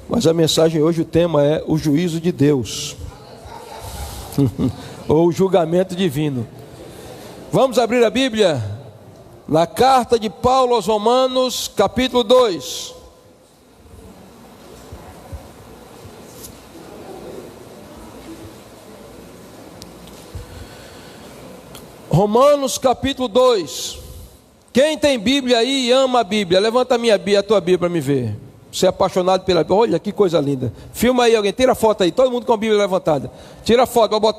Mas a mensagem hoje, o tema é o juízo de Deus. Ou o julgamento divino. Vamos abrir a Bíblia na carta de Paulo aos Romanos, capítulo 2. Romanos capítulo 2. Quem tem Bíblia aí e ama a Bíblia, levanta a tua Bíblia para me ver. Você é apaixonado pela Bíblia, olha que coisa linda. Filma aí alguém, tira a foto aí, todo mundo com a Bíblia levantada. Tira a foto, vou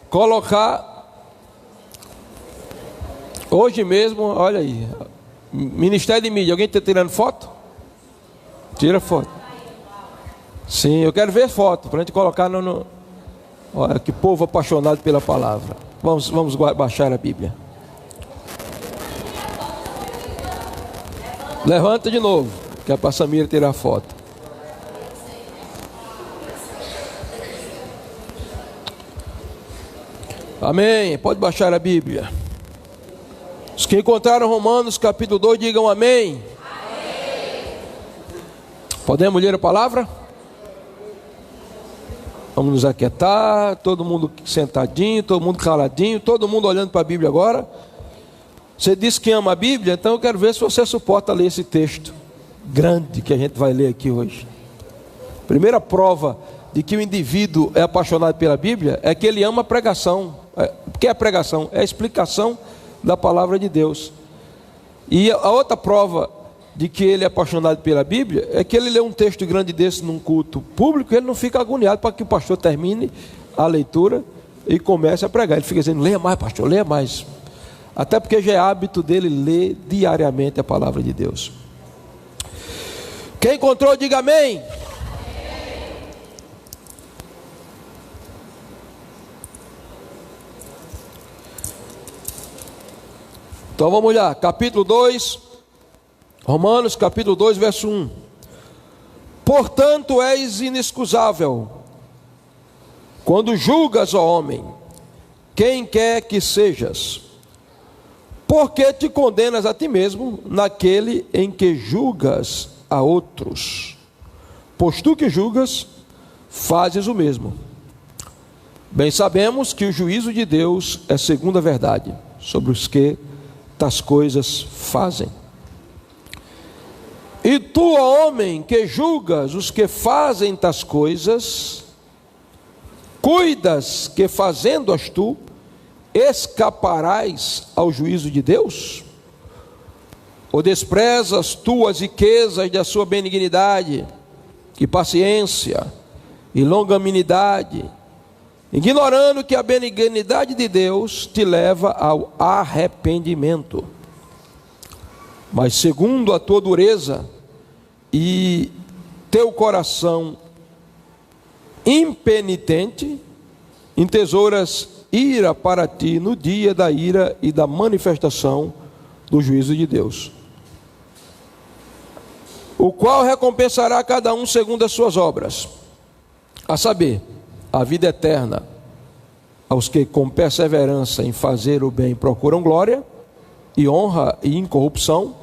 colocar. Hoje mesmo, olha aí. Ministério de Mídia, alguém está tirando foto? Tira foto. Sim, eu quero ver foto, para a gente colocar no... Olha que povo apaixonado pela palavra. Vamos baixar a Bíblia. Levanta de novo, que é para a Samira tirar a foto. Amém. Pode baixar a Bíblia. Os que encontraram Romanos capítulo 2, digam amém. Amém. Podemos ler a palavra? Vamos nos aquietar, todo mundo sentadinho, todo mundo caladinho, todo mundo olhando para a Bíblia agora. Você disse que ama a Bíblia, então eu quero ver se você suporta ler esse texto grande que a gente vai ler aqui hoje. Primeira prova de que o indivíduo é apaixonado pela Bíblia é que ele ama a pregação. O que é a pregação? É a explicação da palavra de Deus. E a outra prova de que ele é apaixonado pela Bíblia é que ele lê um texto grande desse num culto público e ele não fica agoniado para que o pastor termine a leitura e comece a pregar. Ele fica dizendo, leia mais, pastor, leia mais. Até porque já é hábito dele ler diariamente a palavra de Deus. Quem encontrou, diga amém. Então vamos lá, capítulo 2, Romanos capítulo 2, verso 1. Portanto és inexcusável, quando julgas, ó homem, quem quer que sejas, porque te condenas a ti mesmo, naquele em que julgas a outros. Pois tu que julgas, fazes o mesmo. Bem sabemos que o juízo de Deus é segundo a verdade, sobre os que tais coisas fazem. E tu, ó homem, que julgas os que fazem tais coisas, cuidas que fazendo-as tu, escaparás ao juízo de Deus? Ou desprezas tu as riquezas da sua benignidade, e paciência, e longanimidade, ignorando que a benignidade de Deus te leva ao arrependimento? Mas segundo a tua dureza e teu coração impenitente, entesouras ira para ti no dia da ira e da manifestação do juízo de Deus, o qual recompensará cada um segundo as suas obras, a saber, a vida eterna aos que com perseverança em fazer o bem procuram glória e honra e incorrupção,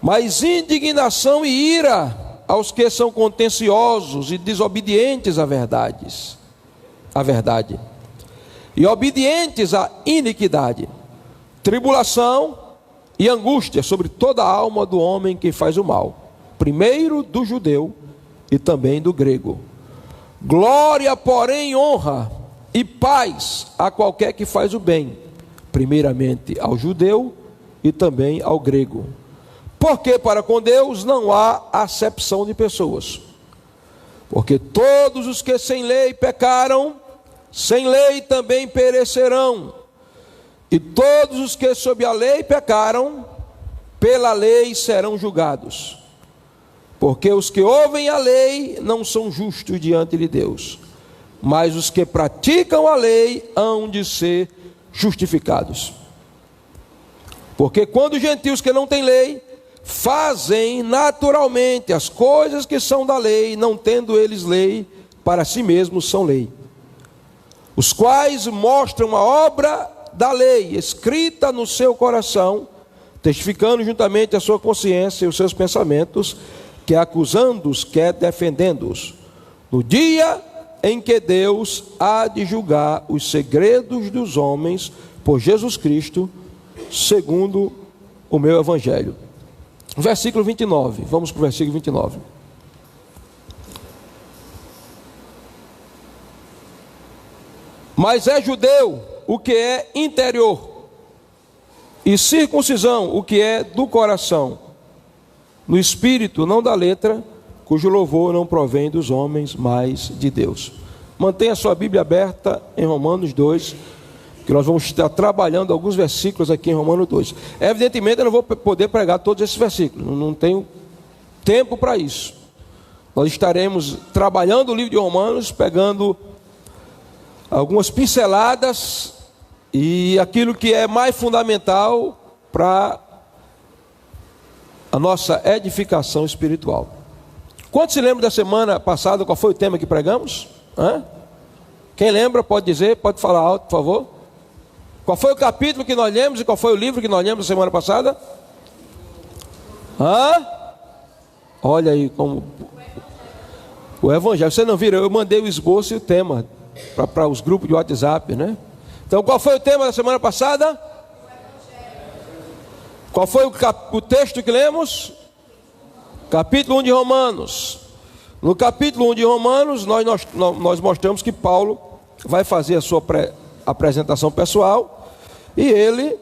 mas indignação e ira aos que são contenciosos e desobedientes à verdade, e obedientes à iniquidade, tribulação e angústia sobre toda a alma do homem que faz o mal, primeiro do judeu e também do grego. Glória, porém, honra e paz a qualquer que faz o bem, primeiramente ao judeu e também ao grego. Porque para com Deus não há acepção de pessoas. Porque todos os que sem lei pecaram, sem lei também perecerão. E todos os que sob a lei pecaram, pela lei serão julgados. Porque os que ouvem a lei não são justos diante de Deus, mas os que praticam a lei hão de ser justificados. Porque quando os gentios que não têm lei fazem naturalmente as coisas que são da lei, não tendo eles lei, para si mesmos são lei, os quais mostram a obra da lei escrita no seu coração, testificando juntamente a sua consciência e os seus pensamentos, quer acusando-os, quer defendendo-os, no dia em que Deus há de julgar os segredos dos homens por Jesus Cristo, segundo o meu evangelho. Versículo 29, vamos para o versículo 29. Mas é judeu o que é interior, e circuncisão o que é do coração, no espírito, não da letra, cujo louvor não provém dos homens, mas de Deus. Mantenha a sua Bíblia aberta em Romanos 2, que nós vamos estar trabalhando alguns versículos aqui em Romanos 2. Evidentemente eu não vou poder pregar todos esses versículos, não tenho tempo para isso. Nós estaremos trabalhando o livro de Romanos, pegando algumas pinceladas e aquilo que é mais fundamental para a nossa edificação espiritual. Quantos se lembram da semana passada, qual foi o tema que pregamos? Quem lembra pode dizer, pode falar alto, por favor. Qual foi o capítulo que nós lemos e qual foi o livro que nós lemos na semana passada? Olha aí como o Evangelho. Você não viram? Eu mandei o esboço e o tema para os grupos de WhatsApp, né? Então qual foi o tema da semana passada? Qual foi o texto que lemos? Capítulo 1 de Romanos. No capítulo 1 de Romanos, nós mostramos que Paulo vai fazer a sua apresentação pessoal e ele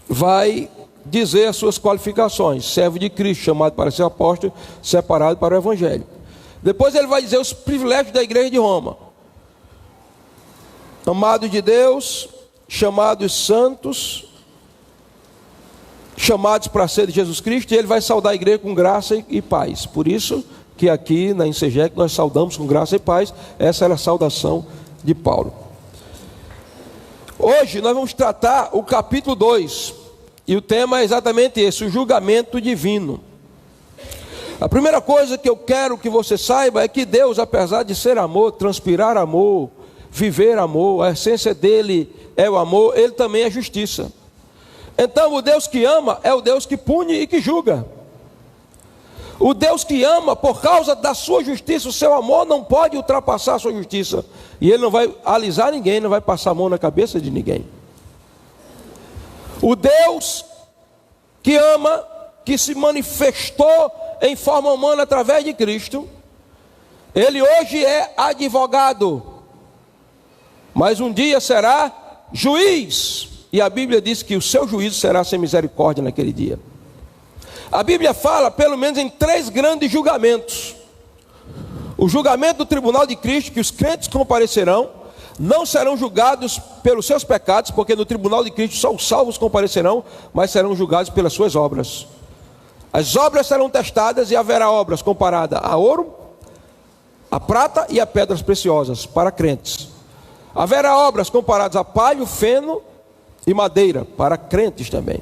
vai dizer as suas qualificações: servo de Cristo, chamado para ser apóstolo, separado para o Evangelho. Depois ele vai dizer os privilégios da igreja de Roma: amado de Deus, chamados santos, chamados para ser de Jesus Cristo, e ele vai saudar a igreja com graça e paz. Por isso que aqui na Insegec nós saudamos com graça e paz. Essa era a saudação de Paulo. Hoje nós vamos tratar o capítulo 2, e o tema é exatamente esse: o julgamento divino. A primeira coisa que eu quero que você saiba é que Deus, apesar de ser amor, transpirar amor, viver amor, a essência dele é o amor, ele também é justiça. Então o Deus que ama é o Deus que pune e que julga. O Deus que ama, por causa da sua justiça, o seu amor não pode ultrapassar a sua justiça. E ele não vai alisar ninguém, não vai passar a mão na cabeça de ninguém. O Deus que ama, que se manifestou em forma humana através de Cristo, ele hoje é advogado, mas um dia será juiz. E a Bíblia diz que o seu juízo será sem misericórdia naquele dia. A Bíblia fala pelo menos em 3 grandes julgamentos. O julgamento do tribunal de Cristo, que os crentes comparecerão, não serão julgados pelos seus pecados, porque no tribunal de Cristo só os salvos comparecerão, mas serão julgados pelas suas obras. As obras serão testadas e haverá obras comparadas a ouro, a prata e a pedras preciosas para crentes. Haverá obras comparadas a palho, feno e madeira para crentes também.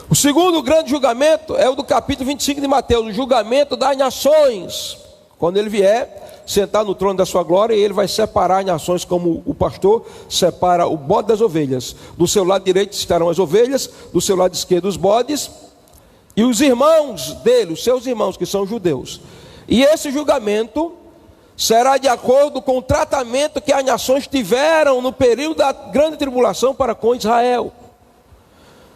O segundo grande julgamento é o do capítulo 25 de Mateus, o julgamento das nações. Quando ele vier sentar no trono da sua glória, ele vai separar as nações como o pastor separa o bode das ovelhas. Do seu lado direito estarão as ovelhas, do seu lado esquerdo os bodes, e os irmãos dele, os seus irmãos que são judeus. E esse julgamento será de acordo com o tratamento que as nações tiveram no período da grande tribulação para com Israel.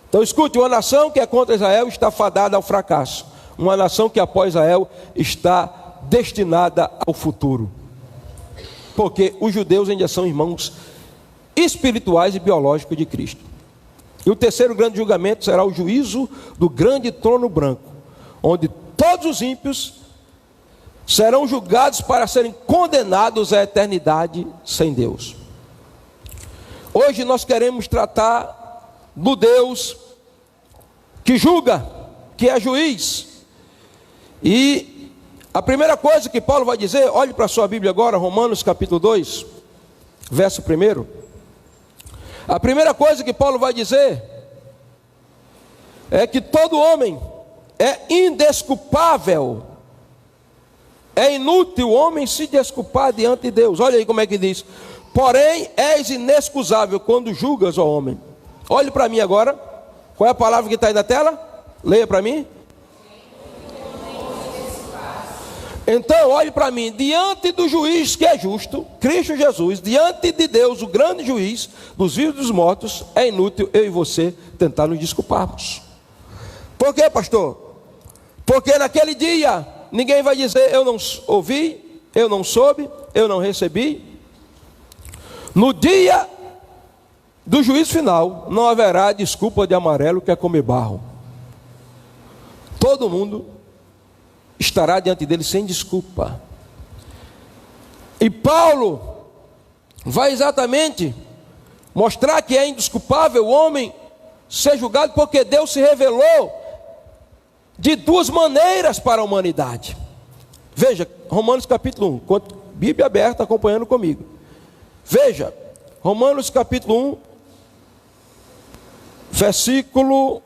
Então escute, uma nação que é contra Israel está fadada ao fracasso. Uma nação que após Israel está destinada ao futuro. Porque os judeus ainda são irmãos espirituais e biológicos de Cristo. E o terceiro grande julgamento será o juízo do grande trono branco, onde todos os ímpios serão julgados para serem condenados à eternidade sem Deus. Hoje nós queremos tratar do Deus que julga, que é juiz. E a primeira coisa que Paulo vai dizer, olhe para a sua Bíblia agora, Romanos capítulo 2, verso 1. A primeira coisa que Paulo vai dizer é que todo homem é indesculpável. É inútil o homem se desculpar diante de Deus. Olha aí como é que diz: porém és inexcusável quando julgas, ó homem. Olhe para mim agora. Qual é a palavra que está aí na tela? Leia para mim. Então, olhe para mim, diante do juiz que é justo, Cristo Jesus, diante de Deus, o grande juiz dos vivos e dos mortos, é inútil eu e você tentar nos desculparmos. Por quê, pastor? Porque naquele dia, ninguém vai dizer, eu não ouvi, eu não soube, eu não recebi. No dia do juízo final, não haverá desculpa de amarelo que é comer barro. Todo mundo estará diante dele sem desculpa. E Paulo vai exatamente mostrar que é indesculpável o homem ser julgado, porque Deus se revelou de duas maneiras para a humanidade. Veja, Romanos capítulo 1, Bíblia aberta, acompanhando comigo. Veja, Romanos capítulo 1, versículo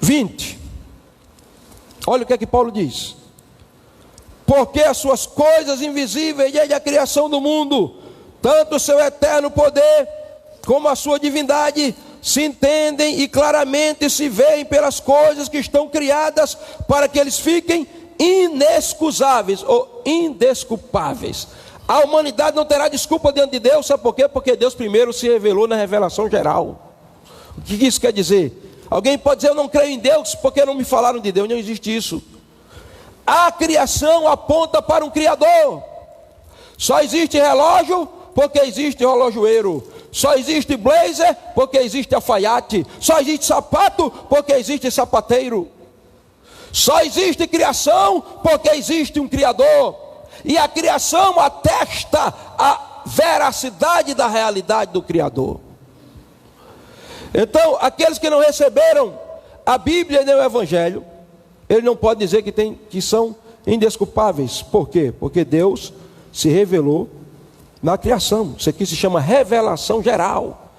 20. Olha o que é que Paulo diz: porque as suas coisas invisíveis desde a criação do mundo, tanto o seu eterno poder como a sua divindade, se entendem e claramente se veem pelas coisas que estão criadas, para que eles fiquem inexcusáveis ou indesculpáveis. A humanidade não terá desculpa diante de Deus, sabe por quê? Porque Deus primeiro se revelou na revelação geral. O que isso quer dizer? Alguém pode dizer, eu não creio em Deus porque não me falaram de Deus. Não existe isso. A criação aponta para um Criador. Só existe relógio porque existe relojoeiro. Só existe blazer porque existe alfaiate. Só existe sapato porque existe sapateiro. Só existe criação porque existe um Criador. E a criação atesta a veracidade da realidade do Criador. Então, aqueles que não receberam a Bíblia nem o Evangelho, ele não pode dizer que são indesculpáveis. Por quê? Porque Deus se revelou na criação. Isso aqui se chama revelação geral.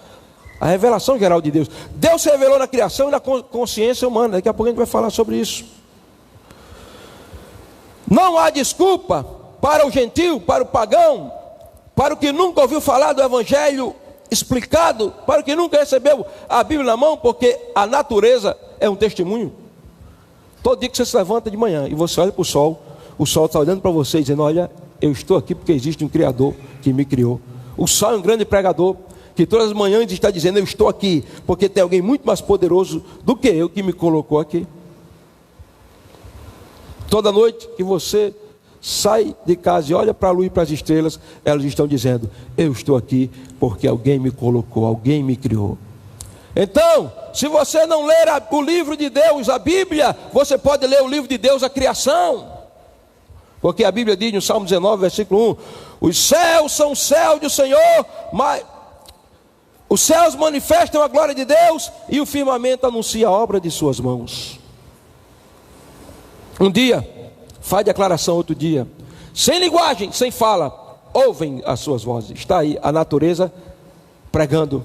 A revelação geral de Deus. Deus se revelou na criação e na consciência humana. Daqui a pouco a gente vai falar sobre isso. Não há desculpa para o gentio, para o pagão, para o que nunca ouviu falar do Evangelho explicado, para o que nunca recebeu a Bíblia na mão, porque a natureza é um testemunho. Todo dia que você se levanta de manhã e você olha para o sol está olhando para você dizendo, olha, eu estou aqui porque existe um Criador que me criou. O sol é um grande pregador que todas as manhãs está dizendo, eu estou aqui porque tem alguém muito mais poderoso do que eu que me colocou aqui. Toda noite que você sai de casa e olha para a lua e para as estrelas, elas estão dizendo, eu estou aqui porque alguém me colocou, alguém me criou. Então, se você não ler o livro de Deus, a Bíblia, você pode ler o livro de Deus, a criação. Porque a Bíblia diz no Salmo 19, versículo 1, os céus são céus do Senhor, mas os céus manifestam a glória de Deus e o firmamento anuncia a obra de suas mãos. Um dia, faz declaração outro dia, sem linguagem, sem fala, ouvem as suas vozes. Está aí a natureza pregando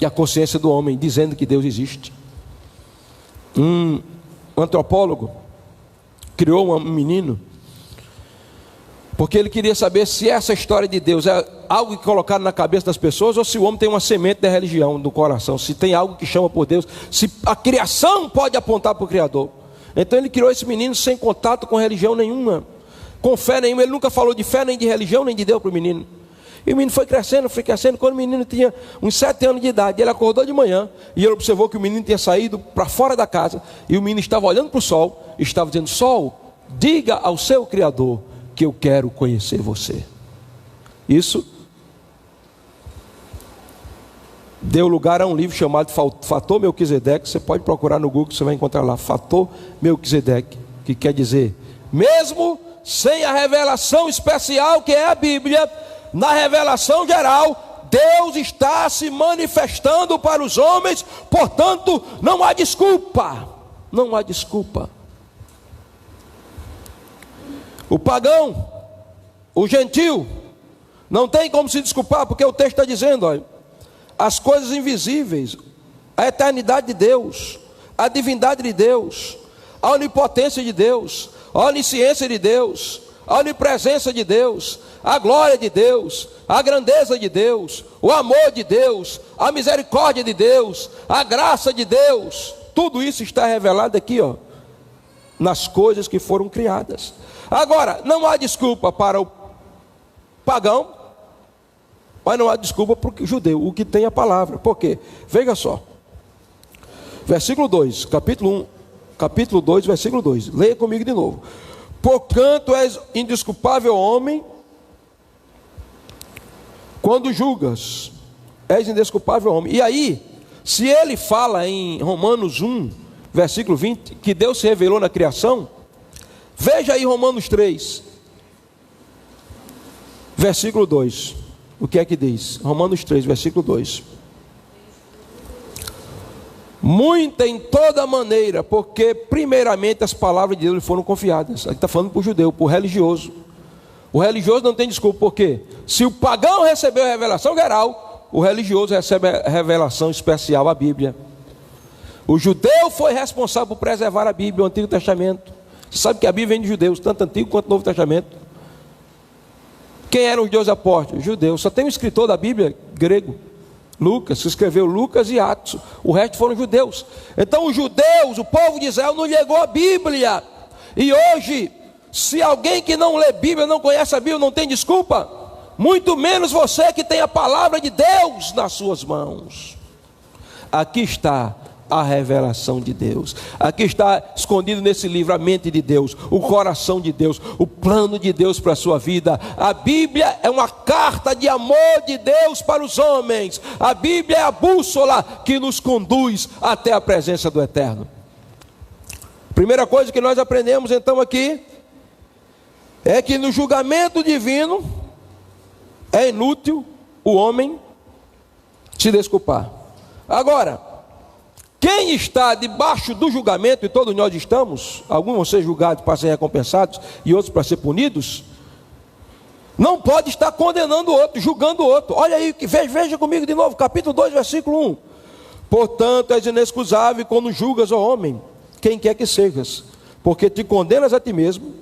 e a consciência do homem dizendo que Deus existe. Um antropólogo criou um menino porque ele queria saber se essa história de Deus é algo que colocaram na cabeça das pessoas ou se o homem tem uma semente da religião no coração, se tem algo que chama por Deus, se a criação pode apontar para o Criador. Então ele criou esse menino sem contato com religião nenhuma, com fé nenhuma. Ele nunca falou de fé, nem de religião, nem de Deus para o menino. E o menino foi crescendo. Quando o menino tinha uns 7 anos de idade, ele acordou de manhã e ele observou que o menino tinha saído para fora da casa. E o menino estava olhando para o sol e estava dizendo, sol, diga ao seu Criador que eu quero conhecer você. Isso deu lugar a um livro chamado Fator Melquisedeque. Você pode procurar no Google, você vai encontrar lá, Fator Melquisedeque, que quer dizer, mesmo sem a revelação especial que é a Bíblia, na revelação geral, Deus está se manifestando para os homens, portanto, não há desculpa. Não há desculpa. O pagão, o gentio, não tem como se desculpar, porque o texto está dizendo, olha, as coisas invisíveis, a eternidade de Deus, a divindade de Deus, a onipotência de Deus, a onisciência de Deus, a onipresença de Deus, a glória de Deus, a grandeza de Deus, o amor de Deus, a misericórdia de Deus, a graça de Deus, tudo isso está revelado aqui, ó, nas coisas que foram criadas. Agora, não há desculpa para o pagão, mas não há desculpa para o judeu, o que tem a palavra. Por quê? Veja só. Versículo 2, capítulo 2, versículo 2. Leia comigo de novo. Porquanto és indesculpável homem, quando julgas, és indesculpável homem. E aí, se ele fala em Romanos 1, versículo 20, que Deus se revelou na criação, veja aí Romanos 3, versículo 2. O que é que diz? Romanos 3, versículo 2. Muito em toda maneira, porque primeiramente as palavras de Deus lhe foram confiadas. Aqui está falando para o judeu, para o religioso. O religioso não tem desculpa, por quê? Se o pagão recebeu a revelação geral, o religioso recebe a revelação especial, a Bíblia. O judeu foi responsável por preservar a Bíblia, o Antigo Testamento. Você sabe que a Bíblia vem de judeus, tanto Antigo quanto Novo Testamento. Quem eram os 12 apóstolos? Judeus. Só tem um escritor da Bíblia grego, Lucas, que escreveu Lucas e Atos. O resto foram judeus. Então os judeus, o povo de Israel, não ligou a Bíblia. E hoje, se alguém que não lê Bíblia, não conhece a Bíblia, não tem desculpa, muito menos você que tem a palavra de Deus nas suas mãos. Aqui está a revelação de Deus. Aqui está escondido nesse livro a mente de Deus, o coração de Deus, o plano de Deus para a sua vida. A Bíblia é uma carta de amor de Deus para os homens. A Bíblia é a bússola que nos conduz até a presença do Eterno. Primeira coisa que nós aprendemos então aqui é que no julgamento divino é inútil o homem se desculpar. Agora, quem está debaixo do julgamento, e todos nós estamos, alguns vão ser julgados para serem recompensados e outros para ser punidos, não pode estar condenando o outro, julgando o outro. Olha aí, veja comigo de novo, capítulo 2, versículo 1. Portanto, és inexcusável quando julgas, ó homem, quem quer que sejas, porque te condenas a ti mesmo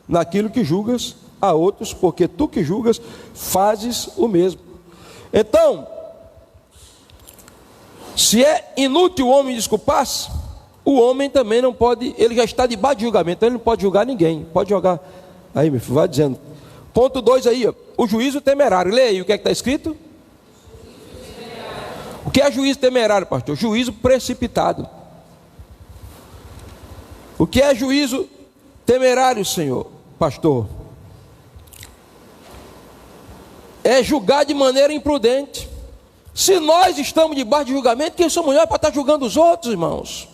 naquilo que julgas a outros, porque tu que julgas fazes o mesmo. Então, se é inútil o homem desculpar-se, o homem também não pode, ele já está debaixo de julgamento, então ele não pode julgar ninguém. Pode jogar aí, meu filho, vai dizendo. Ponto 2 aí, ó, o juízo temerário. Leia aí o que é que está escrito. O que é juízo temerário, pastor? Juízo precipitado. O que é juízo temerário, senhor, pastor? É julgar de maneira imprudente. Se nós estamos debaixo de julgamento, quem somos nós para estar julgando os outros, irmãos?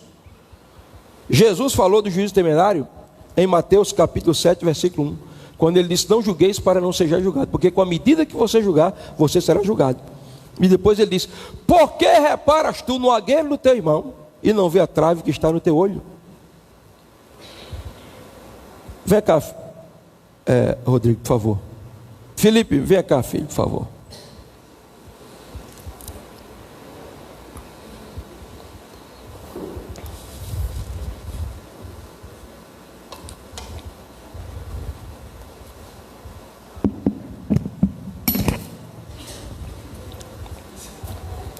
Jesus falou do juízo temerário em Mateus capítulo 7, versículo 1, quando ele disse: não julgueis para não seja julgado, porque com a medida que você julgar, você será julgado. E depois ele disse: por que reparas tu no agueiro do teu irmão e não vê a trave que está no teu olho? Vem cá, Rodrigo, por favor. Felipe, vem cá, filho, por favor.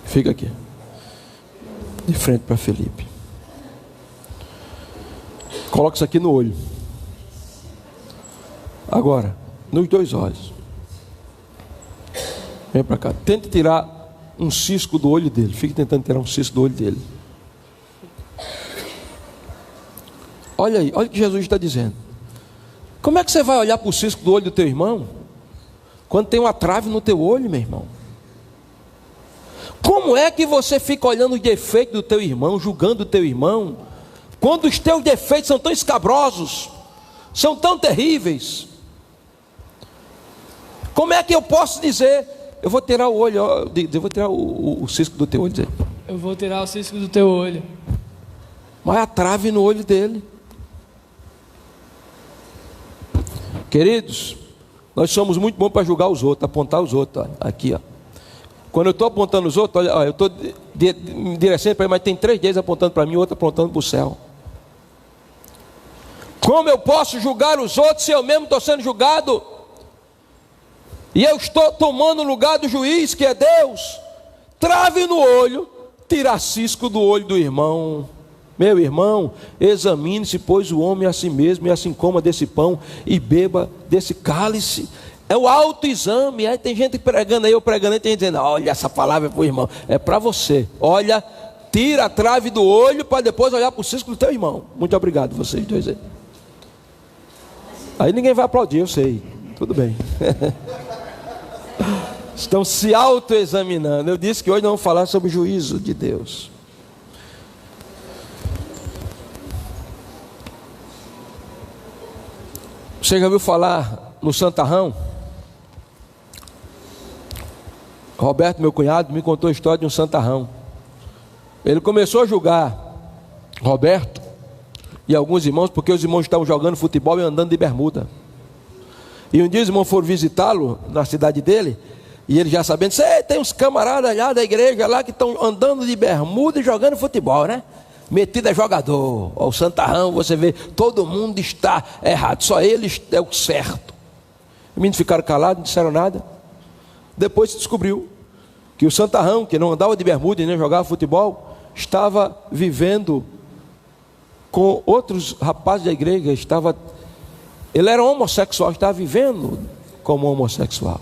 Fica aqui, de frente para Felipe. Coloca isso aqui no olho. Agora, nos dois olhos. Vem para cá. Tente tirar um cisco do olho dele. Fique tentando tirar um cisco do olho dele. Olha aí, olha o que Jesus está dizendo. Como é que você vai olhar para o cisco do olho do teu irmão quando tem uma trave no teu olho, meu irmão? Como é que você fica olhando os defeitos do teu irmão, julgando o teu irmão, quando os teus defeitos são tão escabrosos, são tão terríveis? Como é que eu posso dizer, eu vou tirar o olho, eu vou tirar o cisco do teu olho dele? Eu vou tirar o cisco do teu olho. Mas a trave no olho dele. Queridos, nós somos muito bons para julgar os outros, apontar os outros, ó, aqui, ó. Quando eu estou apontando os outros, olha, eu estou me direcionando para ele, mas tem 3 dedos apontando para mim, o outro apontando para o céu. Como eu posso julgar os outros se eu mesmo estou sendo julgado? E eu estou tomando o lugar do juiz, que é Deus. Trave no olho, tira cisco do olho do irmão. Meu irmão, examine-se, pois, o homem a si mesmo, e assim coma desse pão e beba desse cálice. É o autoexame. Aí tem gente pregando aí, eu pregando aí, tem gente dizendo: olha, essa palavra é para o irmão, é para você. Olha, tira a trave do olho para depois olhar para o cisco do teu irmão. Muito obrigado, vocês dois aí. Aí ninguém vai aplaudir, eu sei. Tudo bem. Estão se autoexaminando. Eu disse que hoje não vamos falar sobre o juízo de Deus. Você já ouviu falar no santarrão? Roberto, meu cunhado, me contou a história de um santarrão. Ele começou a julgar Roberto e alguns irmãos, porque os irmãos estavam jogando futebol e andando de bermuda. E um dia os irmãos foram visitá-lo na cidade dele, e ele já sabendo, tem uns camaradas lá da igreja lá que estão andando de bermuda e jogando futebol, né? Metido a jogador. O santarrão, você vê, todo mundo está errado, só eles é o certo. Os meninos ficaram calados, não disseram nada. Depois se descobriu que o santarrão, que não andava de bermuda e nem jogava futebol, estava vivendo com outros rapazes da igreja. Ele era homossexual, estava vivendo como homossexual.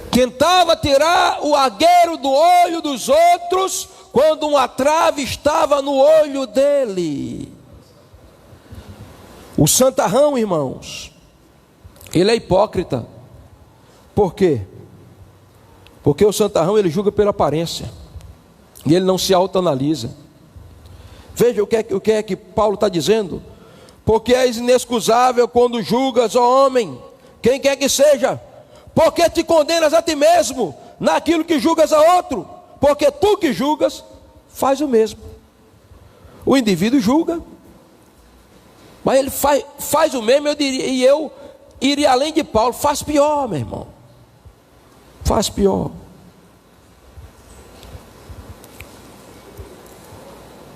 Tentava tirar o agueiro do olho dos outros, quando uma trave estava no olho dele. O santarrão, irmãos, ele é hipócrita. Por quê? Porque o santarrão, ele julga pela aparência, e ele não se autoanalisa. Veja o que é que Paulo está dizendo. Porque és inexcusável quando julgas, ó homem, quem quer que seja. Porque te condenas a ti mesmo naquilo que julgas a outro. Porque tu que julgas, faz o mesmo. O indivíduo julga, mas ele faz o mesmo, eu iria além de Paulo, faz pior, meu irmão. Faz pior.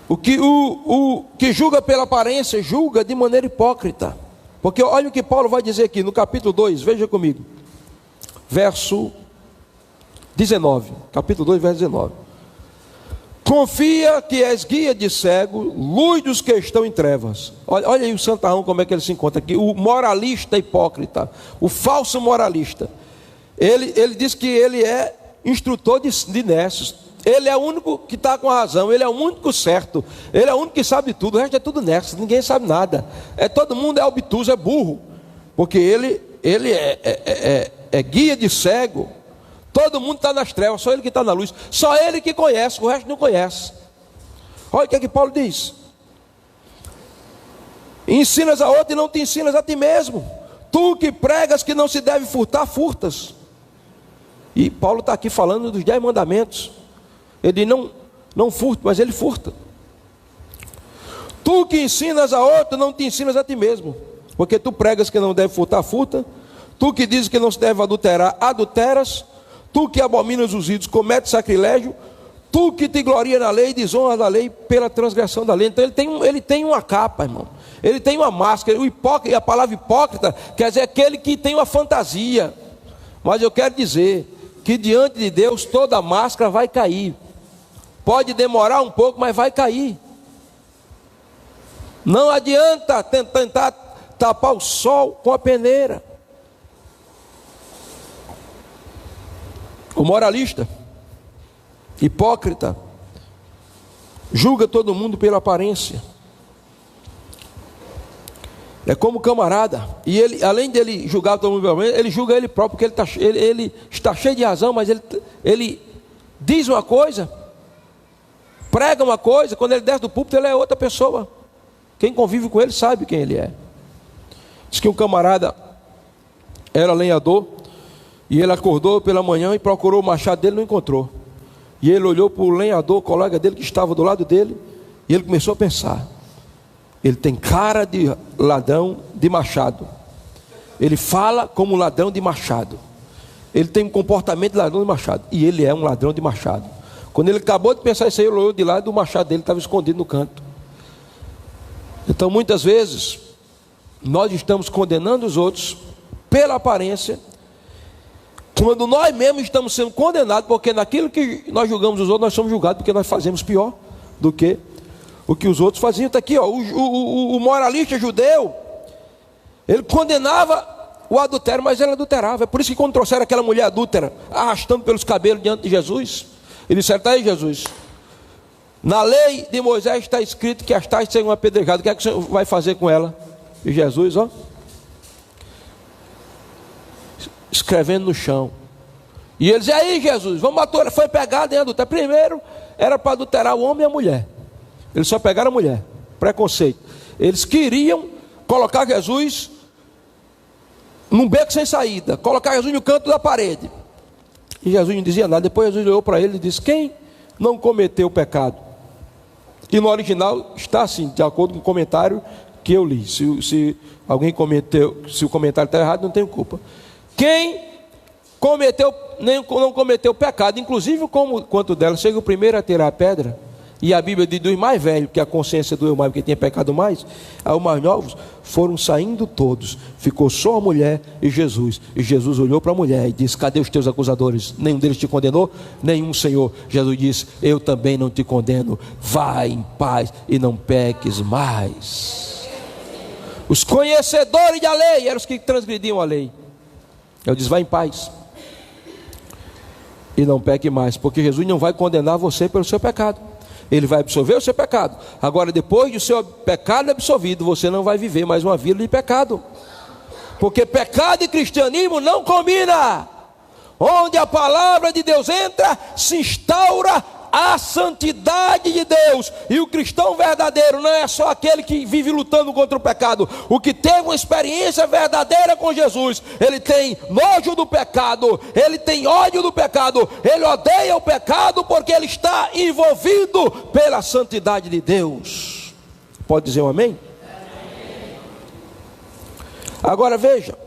O que julga pela aparência, julga de maneira hipócrita. Porque olha o que Paulo vai dizer aqui no capítulo 2, veja comigo. Verso 19, capítulo 2, verso 19. Confia que és guia de cego, luz dos que estão em trevas. Olha aí o santarrão, como é que ele se encontra aqui. O moralista hipócrita, o falso moralista. Ele diz que ele é instrutor de nécios. Ele é o único que está com a razão, ele é o único certo, ele é o único que sabe tudo, o resto é tudo nécio, ninguém sabe nada. Todo mundo é obtuso, é burro, porque ele é guia de cego. Todo mundo está nas trevas, só ele que está na luz, só ele que conhece, o resto não conhece. Olha o que é que Paulo diz: ensinas a outro e não te ensinas a ti mesmo. Tu que pregas que não se deve furtar, furtas. E Paulo está aqui falando dos 10 mandamentos. Ele diz, não furta, mas ele furta. Tu que ensinas a outro, não te ensinas a ti mesmo. Porque tu pregas que não deve furtar, furta. Tu que dizes que não se deve adulterar, adulteras. Tu que abominas os ídolos, comete sacrilégio. Tu que te gloria na lei, desonra da lei pela transgressão da lei. Então ele tem uma capa, irmão. Ele tem uma máscara. A palavra hipócrita quer dizer aquele que tem uma fantasia. Mas eu quero dizer que diante de Deus toda máscara vai cair. Pode demorar um pouco, mas vai cair. Não adianta tentar tapar o sol com a peneira. O moralista, hipócrita, julga todo mundo pela aparência. É como camarada. E ele, além dele julgar todo mundo pela aparência, ele julga ele próprio, porque ele está cheio de razão, mas ele diz uma coisa, prega uma coisa, quando ele desce do púlpito ele é outra pessoa. Quem convive com ele sabe quem ele é. Diz que um camarada era lenhador, e ele acordou pela manhã e procurou o machado dele, não encontrou. E ele olhou para o lenhador, colega dele que estava do lado dele, e ele começou a pensar: ele tem cara de ladrão de machado, ele fala como ladrão de machado, ele tem um comportamento de ladrão de machado, e ele é um ladrão de machado. Quando ele acabou de pensar isso aí, ele olhou de lado e o machado dele estava escondido no canto. Então muitas vezes nós estamos condenando os outros pela aparência, quando nós mesmos estamos sendo condenados, porque naquilo que nós julgamos os outros, nós somos julgados porque nós fazemos pior do que o que os outros faziam. Está aqui, ó, o moralista judeu, ele condenava o adultério, mas ele adulterava. É por isso que quando trouxeram aquela mulher adúltera, arrastando pelos cabelos diante de Jesus, ele disse: está aí, Jesus, na lei de Moisés está escrito que as tais serão apedrejadas, o que é que o Senhor vai fazer com ela? E Jesus, ó, escrevendo no chão. E eles: e aí, Jesus, vamos aturar. Foi pegado em adultério. Primeiro era para adulterar o homem e a mulher, eles só pegaram a mulher. Preconceito. Eles queriam colocar Jesus num beco sem saída, colocar Jesus no canto da parede. E Jesus não dizia nada. Depois Jesus olhou para ele e disse: quem não cometeu pecado? E no original está assim, de acordo com o comentário que eu li. Se alguém cometeu, se o comentário está errado, não tenho culpa. Quem não cometeu pecado, inclusive quanto dela chega o primeiro a tirar a pedra. E a Bíblia diz: dos mais velhos, que a consciência doeu mais, porque tinha pecado mais, aos mais novos, foram saindo todos. Ficou só a mulher e Jesus. E Jesus olhou para a mulher e disse: cadê os teus acusadores? Nenhum deles te condenou? Nenhum, Senhor. Jesus disse: eu também não te condeno. Vai em paz e não peques mais. Os conhecedores da lei eram os que transgrediam a lei. Eu disse: vai em paz e não peque mais, porque Jesus não vai condenar você pelo seu pecado. Ele vai absolver o seu pecado. Agora, depois do seu pecado absolvido, você não vai viver mais uma vida de pecado, porque pecado e cristianismo não combina. Onde a palavra de Deus entra, se instaura a santidade de Deus. E o cristão verdadeiro não é só aquele que vive lutando contra o pecado. O que teve uma experiência verdadeira com Jesus, ele tem nojo do pecado, ele tem ódio do pecado, ele odeia o pecado, porque ele está envolvido pela santidade de Deus. Pode dizer um amém? Agora veja,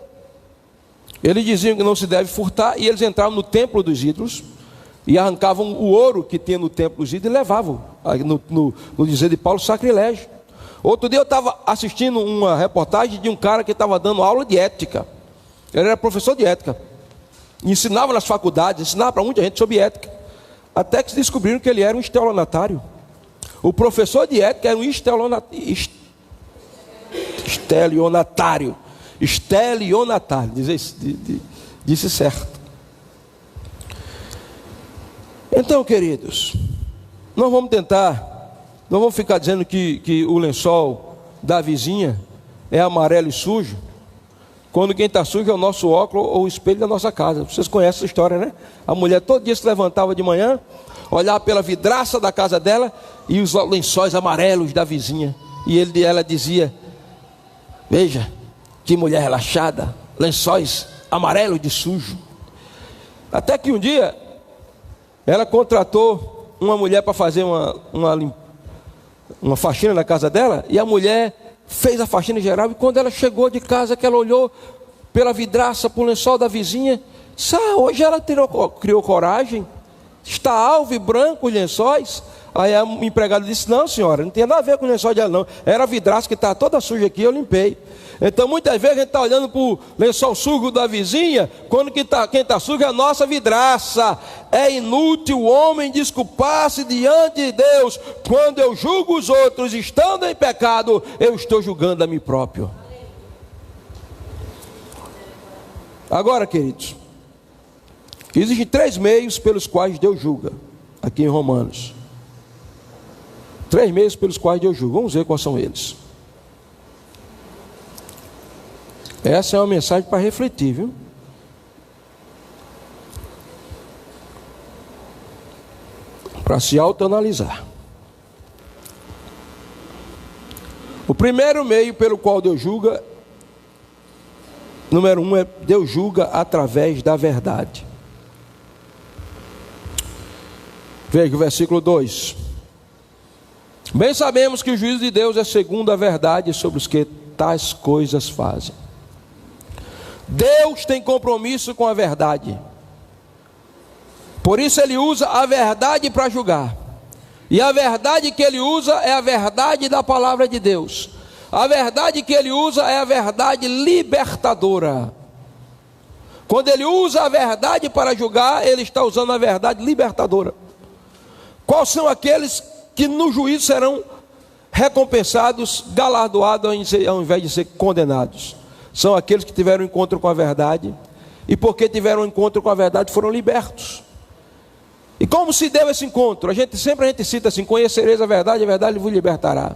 eles diziam que não se deve furtar, e eles entravam no templo dos ídolos e arrancavam o ouro que tinha no templo dos ídolos e levavam, no dizer de Paulo, sacrilégio. Outro dia eu estava assistindo uma reportagem de um cara que estava dando aula de ética. Ele era professor de ética, ensinava nas faculdades, ensinava para muita gente sobre ética, até que se descobriram que ele era um estelionatário. O professor de ética era um estelionatário, disse certo. Então, queridos, nós vamos ficar dizendo que o lençol da vizinha é amarelo e sujo, quando quem está sujo é o nosso óculos ou o espelho da nossa casa. Vocês conhecem essa história, né? A mulher todo dia se levantava de manhã, olhava pela vidraça da casa dela e os lençóis amarelos da vizinha, e ela dizia: veja, que mulher relaxada, lençóis amarelos de sujo. Até que um dia ela contratou uma mulher para fazer uma faxina na casa dela, e a mulher fez a faxina geral, e quando ela chegou de casa, que ela olhou pela vidraça, para o lençol da vizinha, hoje ela criou coragem, está alvo e branco os lençóis. Aí a empregada disse: não, senhora, não tem nada a ver com o lençol dela não, era a vidraça que está toda suja aqui, eu limpei. Então muitas vezes a gente está olhando para o lençol sujo da vizinha, quando quem está sujo é a nossa vidraça. É inútil o homem desculpar-se diante de Deus. Quando eu julgo os outros estando em pecado, eu estou julgando a mim próprio. Agora, queridos, existem 3 meios pelos quais Deus julga, aqui em Romanos. 3 meios pelos quais Deus julga. Vamos ver quais são eles. Essa é uma mensagem para refletir, viu? Para se autoanalisar. O primeiro meio pelo qual Deus julga, número 1, é Deus julga através da verdade. Veja o versículo 2. Bem sabemos que o juízo de Deus é segundo a verdade sobre os que tais coisas fazem. Deus tem compromisso com a verdade, por isso Ele usa a verdade para julgar. E a verdade que Ele usa é a verdade da palavra de Deus. A verdade que Ele usa é a verdade libertadora. Quando Ele usa a verdade para julgar, Ele está usando a verdade libertadora. Quais são aqueles que no juízo serão recompensados, galardoados ao invés de ser condenados. São aqueles que tiveram encontro com a verdade, e porque tiveram encontro com a verdade foram libertos. E como se deu esse encontro? Sempre a gente cita assim: conhecereis a verdade vos libertará.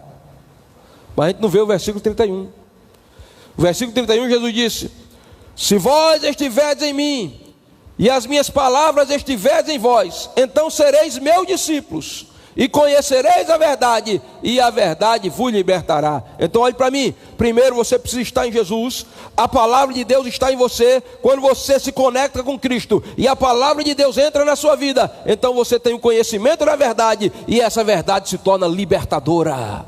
Mas a gente não vê o versículo 31. O versículo 31, Jesus disse: se vós estiverdes em mim, e as minhas palavras estiverdes em vós, então sereis meus discípulos, e conhecereis a verdade, e a verdade vos libertará. Então olhe para mim, primeiro você precisa estar em Jesus, a palavra de Deus está em você. Quando você se conecta com Cristo, e a palavra de Deus entra na sua vida, então você tem o conhecimento da verdade, e essa verdade se torna libertadora.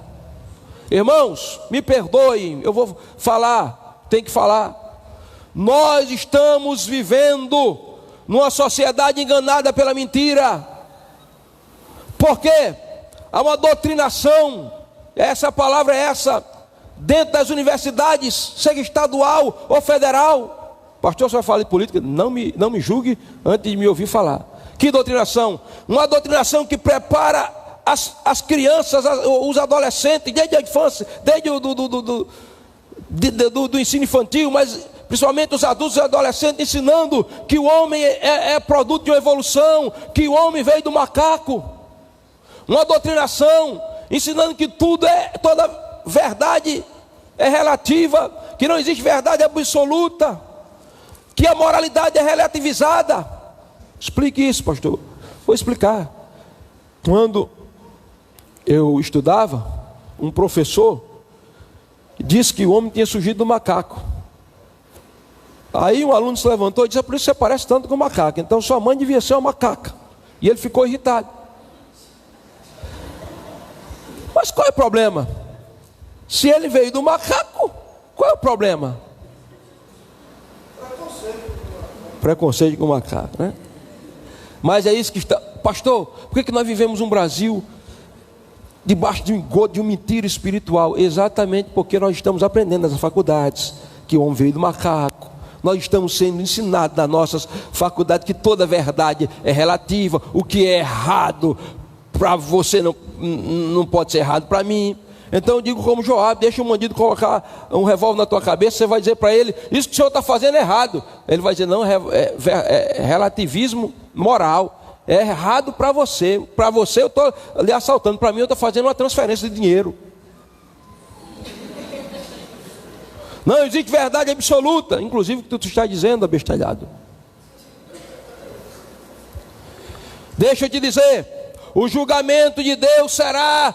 Irmãos, me perdoem, eu vou falar, tem que falar. Nós estamos vivendo numa sociedade enganada pela mentira. Por quê? Há uma doutrinação, essa palavra é essa, dentro das universidades, seja estadual ou federal. Pastor, você vai falar de política? Não me julgue antes de me ouvir falar. Que doutrinação? Uma doutrinação que prepara as crianças, os adolescentes, desde a infância, desde do ensino infantil, mas principalmente os adultos e adolescentes, ensinando que o homem é produto de uma evolução, que o homem veio do macaco. Uma doutrinação ensinando que toda verdade é relativa, que não existe verdade absoluta, que a moralidade é relativizada. Explique isso, pastor. Vou explicar. Quando eu estudava, um professor disse que o homem tinha surgido do macaco. Aí um aluno se levantou e disse: é por isso que você parece tanto com o macaco, então sua mãe devia ser uma macaca. E ele ficou irritado. Mas qual é o problema? Se ele veio do macaco, qual é o problema? Preconceito com o macaco, né? Mas é isso que está. Pastor, por que nós vivemos um Brasil debaixo de um engodo, de uma mentira espiritual? Exatamente porque nós estamos aprendendo nas faculdades que o homem veio do macaco. Nós estamos sendo ensinados nas nossas faculdades que toda verdade é relativa. O que é errado para você não pode ser errado para mim. Então eu digo como Joabe: deixa o bandido colocar um revólver na tua cabeça, você vai dizer para ele: isso que o senhor está fazendo é errado. Ele vai dizer: não, é relativismo moral. É errado para você. Para você eu estou lhe assaltando, para mim eu estou fazendo uma transferência de dinheiro. Não existe verdade absoluta, inclusive o que tu está dizendo, abestalhado. Deixa eu te dizer, o julgamento de Deus será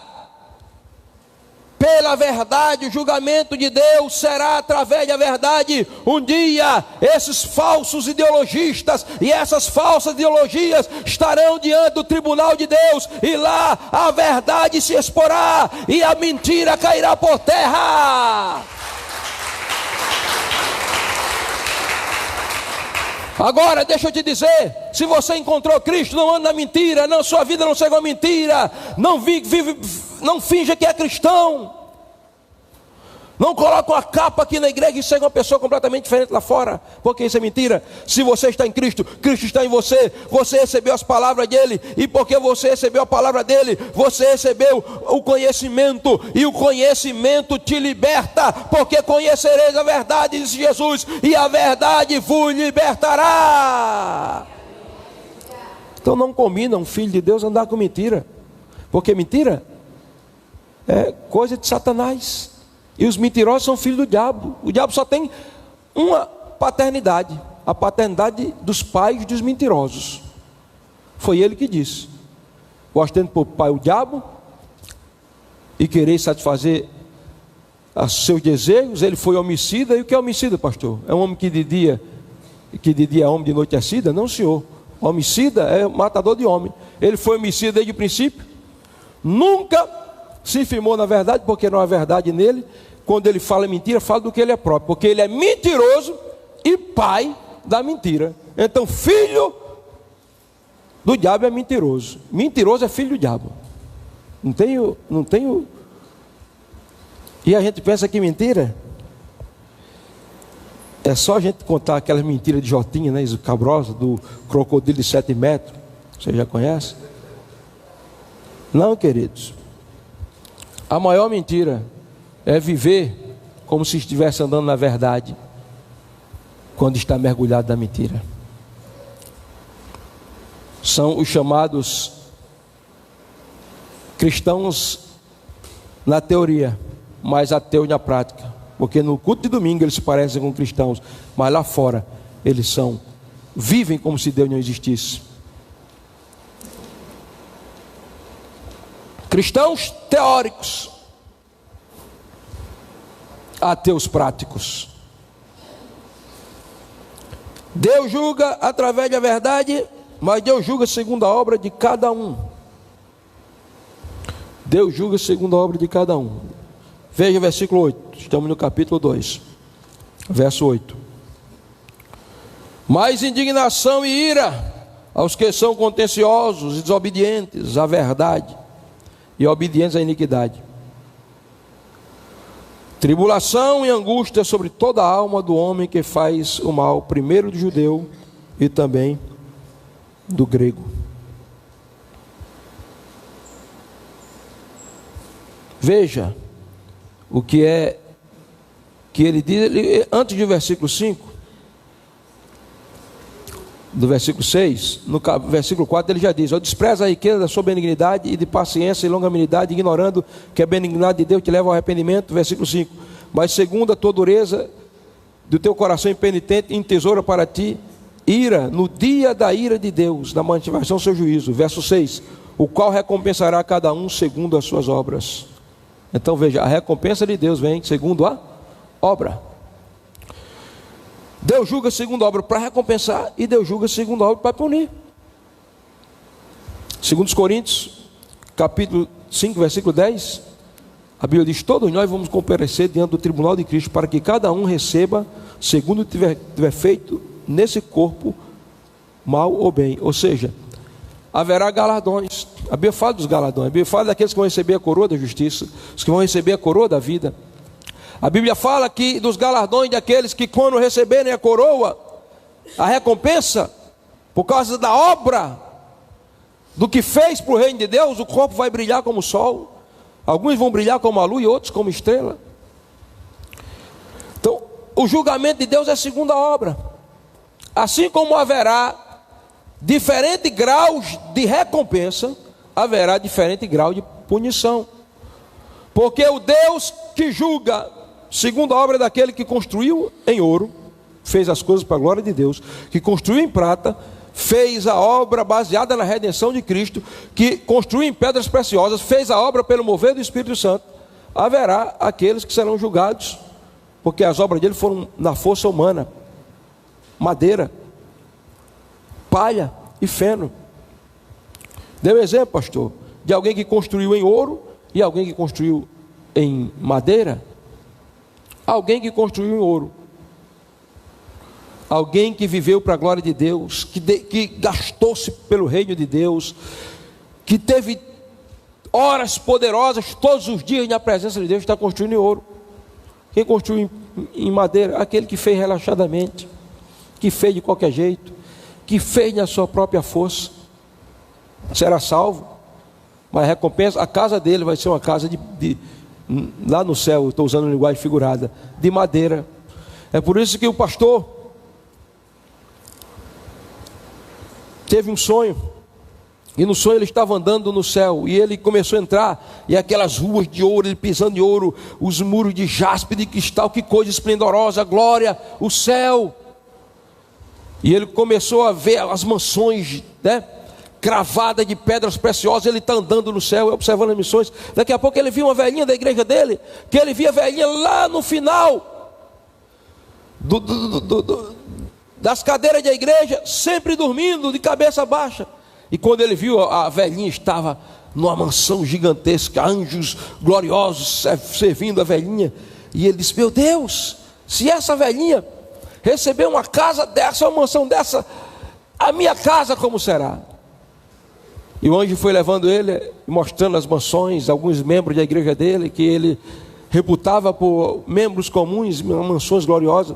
pela verdade, o julgamento de Deus será através da verdade. Um dia esses falsos ideologistas e essas falsas ideologias estarão diante do tribunal de Deus, e lá a verdade se exporá e a mentira cairá por terra. Agora deixa eu te dizer, se você encontrou Cristo, não anda na mentira, não, sua vida não chegou a mentira, não finja que é cristão, não coloca uma capa aqui na igreja e seja uma pessoa completamente diferente lá fora, porque isso é mentira. Se você está em Cristo, Cristo está em você, você recebeu as palavras dele, e porque você recebeu a palavra dele, você recebeu o conhecimento, e o conhecimento te liberta, porque conhecereis a verdade, disse Jesus, e a verdade vos libertará. Então não combina um filho de Deus andar com mentira, porque mentira é coisa de Satanás. E os mentirosos são filhos do diabo. O diabo só tem uma paternidade, a paternidade dos pais dos mentirosos. Foi ele que disse: vós tendo por pai o diabo e quereis satisfazer os seus desejos. Ele foi homicida. E o que é homicida, pastor? É um homem que de dia é homem, de noite é cida? Não, senhor. Homicida é matador de homem. Ele foi homicida desde o princípio, nunca se firmou na verdade, porque não há verdade nele. Quando ele fala mentira, fala do que ele é próprio, porque ele é mentiroso e pai da mentira. Então filho do diabo é mentiroso. Mentiroso é filho do diabo. Não tenho. E a gente pensa que mentira é só a gente contar aquelas mentiras de Jotinha, né, cabrosa, do crocodilo de 7 metros. Você já conhece? Não, queridos. A maior mentira é viver como se estivesse andando na verdade, quando está mergulhado na mentira. São os chamados cristãos na teoria, mas ateus na prática. Porque no culto de domingo eles se parecem com cristãos, mas lá fora eles vivem como se Deus não existisse. Cristãos teóricos, ateus práticos. Deus julga através da verdade, mas Deus julga segundo a obra de cada um. Deus julga segundo a obra de cada um. Veja o versículo 8, estamos no capítulo 2, verso 8. Mas indignação e ira aos que são contenciosos e desobedientes à verdade e obedientes à iniquidade. Tribulação e angústia sobre toda a alma do homem que faz o mal, primeiro do judeu e também do grego. Veja o que ele diz, antes do versículo 5, do versículo 6, no versículo 4 ele já diz: eu desprezo a riqueza da sua benignidade e de paciência e longanimidade, ignorando que a benignidade de Deus te leva ao arrependimento. Versículo 5: mas segundo a tua dureza do teu coração impenitente, entesoura para ti ira no dia da ira de Deus, na manifestação do seu juízo. Verso 6: o qual recompensará cada um segundo as suas obras. Então veja, a recompensa de Deus vem segundo a obra. Deus julga segundo a obra para recompensar, e Deus julga segundo a obra para punir. 2 Coríntios, capítulo 5, versículo 10, a Bíblia diz: todos nós vamos comparecer diante do tribunal de Cristo, para que cada um receba segundo tiver feito nesse corpo, mal ou bem. Ou seja, haverá galardões. A Bíblia fala dos galardões, a Bíblia fala daqueles que vão receber a coroa da justiça, os que vão receber a coroa da vida. A Bíblia fala aqui dos galardões daqueles que, quando receberem a coroa, a recompensa, por causa da obra, do que fez para o reino de Deus, o corpo vai brilhar como o sol. Alguns vão brilhar como a lua e outros como estrela. Então, o julgamento de Deus é segundo a obra. Assim como haverá diferentes graus de recompensa, haverá diferente grau de punição. Porque o Deus que julga segundo a obra daquele que construiu em ouro, fez as coisas para a glória de Deus, que construiu em prata, fez a obra baseada na redenção de Cristo, que construiu em pedras preciosas, fez a obra pelo mover do Espírito Santo. Haverá aqueles que serão julgados, porque as obras dele foram na força humana, madeira, palha e feno. Deu um exemplo, pastor, de alguém que construiu em ouro e alguém que construiu em madeira. Alguém que construiu em ouro, alguém que viveu para a glória de Deus, que gastou-se pelo reino de Deus, que teve horas poderosas todos os dias na presença de Deus, está construindo em ouro. Quem construiu em madeira? Aquele que fez relaxadamente, que fez de qualquer jeito, que fez na sua própria força, será salvo. Mas a recompensa, a casa dele vai ser uma casa lá no céu, estou usando linguagem figurada, de madeira. É por isso que o pastor teve um sonho, e no sonho ele estava andando no céu, e ele começou a entrar, e aquelas ruas de ouro, ele pisando de ouro, os muros de jaspe, de cristal, que coisa esplendorosa, glória, o céu. E ele começou a ver as mansões, né, cravada de pedras preciosas. Ele está andando no céu, observando as missões. Daqui a pouco ele viu uma velhinha da igreja dele, que ele via a velhinha lá no final das cadeiras da igreja, sempre dormindo de cabeça baixa. E quando ele viu, a velhinha estava numa mansão gigantesca, anjos gloriosos servindo a velhinha. E ele disse: meu Deus, se essa velhinha receber uma casa dessa, uma mansão dessa, a minha casa como será? E o anjo foi levando ele, mostrando as mansões, alguns membros da igreja dele, que ele reputava por membros comuns, mansões gloriosas.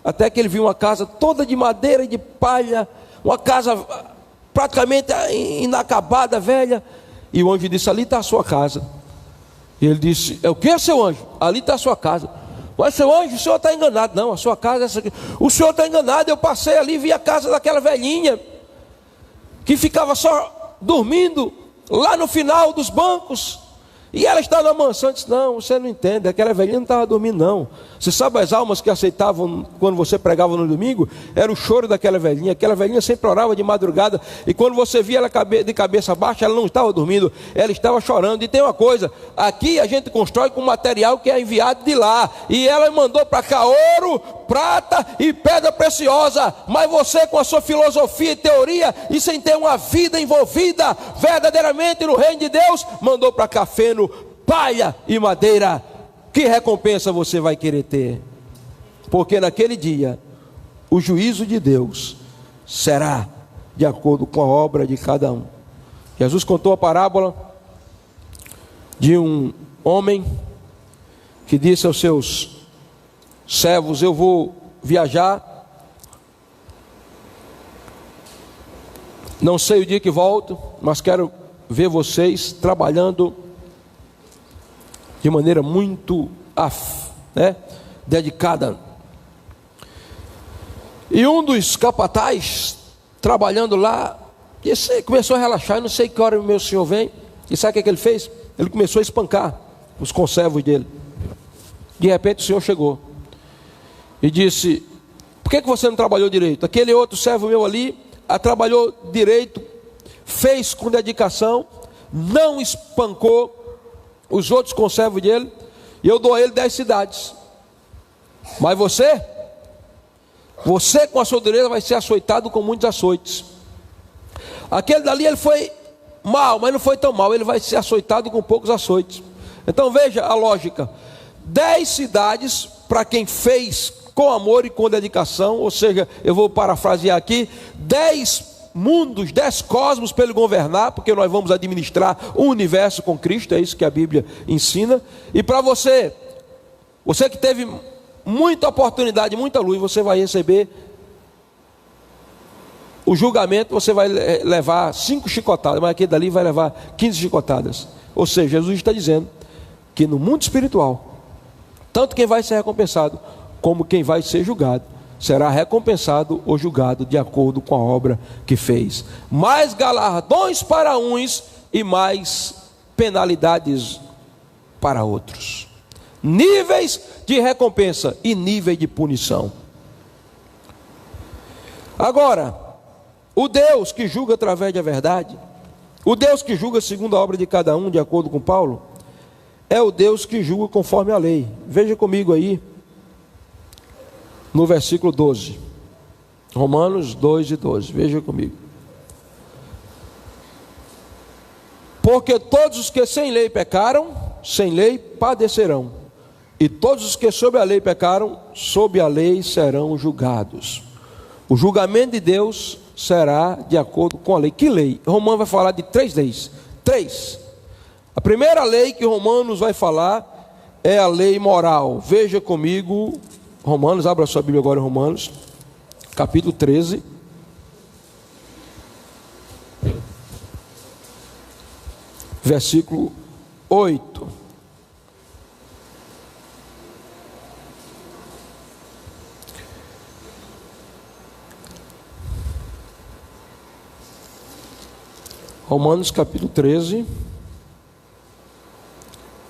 Até que ele viu uma casa toda de madeira e de palha, uma casa praticamente inacabada, velha. E o anjo disse: ali está a sua casa. E ele disse: é o que, seu anjo? Ali está a sua casa. Mas, seu anjo, o senhor está enganado. Não, a sua casa é essa aqui. O senhor está enganado. Eu passei ali e vi a casa daquela velhinha que ficava só dormindo lá no final dos bancos. E ela está na mansão. Eu disse: não, você não entende, aquela velhinha não estava dormindo não. Você sabe as almas que aceitavam quando você pregava no domingo? Era o choro daquela velhinha. Aquela velhinha sempre orava de madrugada, e quando você via ela de cabeça baixa, ela não estava dormindo, ela estava chorando. E tem uma coisa, aqui a gente constrói com material que é enviado de lá, e ela mandou para cá ouro, prata e pedra preciosa. Mas você, com a sua filosofia e teoria, e sem ter uma vida envolvida verdadeiramente no reino de Deus, mandou para cá feno, palha e madeira. Que recompensa você vai querer ter? Porque naquele dia o juízo de Deus será de acordo com a obra de cada um. Jesus contou a parábola de um homem que disse aos seus servos: eu vou viajar, não sei o dia que volto, mas quero ver vocês trabalhando de maneira muito dedicada. E um dos capatazes, trabalhando lá, começou a relaxar. Eu não sei que hora o meu senhor vem. E sabe o que ele fez? Ele começou a espancar os conservos dele. De repente o senhor chegou e disse: por que você não trabalhou direito? Aquele outro servo meu ali trabalhou direito, fez com dedicação, não espancou os outros conservos dele, e eu dou a ele 10 cidades. Mas você com a sua dureza vai ser açoitado com muitos açoites. Aquele dali, ele foi mal, mas não foi tão mal, ele vai ser açoitado com poucos açoites. Então veja a lógica: 10 cidades para quem fez com amor e com dedicação. Ou seja, eu vou parafrasear aqui: 10 mundos, 10 cosmos para ele governar, porque nós vamos administrar o universo com Cristo. É isso que a Bíblia ensina. E para você que teve muita oportunidade, muita luz, você vai receber o julgamento. Você vai levar 5 chicotadas, mas aquele dali vai levar 15 chicotadas. Ou seja, Jesus está dizendo que no mundo espiritual, tanto quem vai ser recompensado como quem vai ser julgado será recompensado ou julgado de acordo com a obra que fez. Mais galardões para uns e mais penalidades para outros. Níveis de recompensa e nível de punição. Agora, o Deus que julga através da verdade, o Deus que julga segundo a obra de cada um, de acordo com Paulo, é o Deus que julga conforme a lei. Veja comigo aí no versículo 12, Romanos 2:12, veja comigo. Porque todos os que sem lei pecaram, sem lei padecerão, e todos os que sob a lei pecaram, sob a lei serão julgados. O julgamento de Deus será de acordo com a lei. Que lei? Romanos vai falar de 3 leis. 3. A primeira lei que Romanos vai falar é a lei moral. Veja comigo Romanos, abra sua Bíblia agora em Romanos, capítulo 13. Versículo 8. Romanos capítulo 13,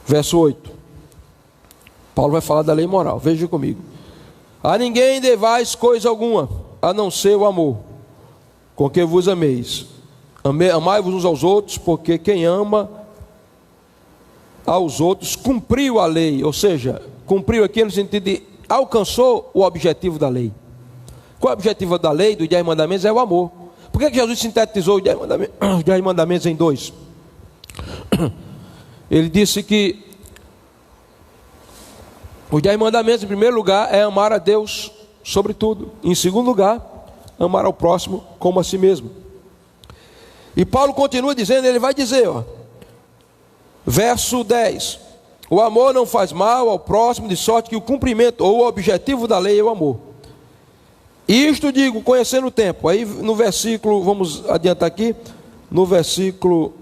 verso 8. Paulo vai falar da lei moral. Veja comigo. A ninguém devais coisa alguma, a não ser o amor, com que vos ameis. Amai-vos uns aos outros, porque quem ama aos outros cumpriu a lei. Ou seja, cumpriu aqui no sentido de alcançou o objetivo da lei. Qual é o objetivo da lei, dos 10 mandamentos? É o amor. Por que Jesus sintetizou os 10 mandamentos em 2? Ele disse que os 10 mandamentos, em primeiro lugar, é amar a Deus sobre tudo. Em segundo lugar, amar ao próximo como a si mesmo. E Paulo continua dizendo, ele vai dizer, verso 10: o amor não faz mal ao próximo, de sorte que o cumprimento ou o objetivo da lei é o amor. Isto digo, conhecendo o tempo. Aí no versículo, vamos adiantar aqui, no versículo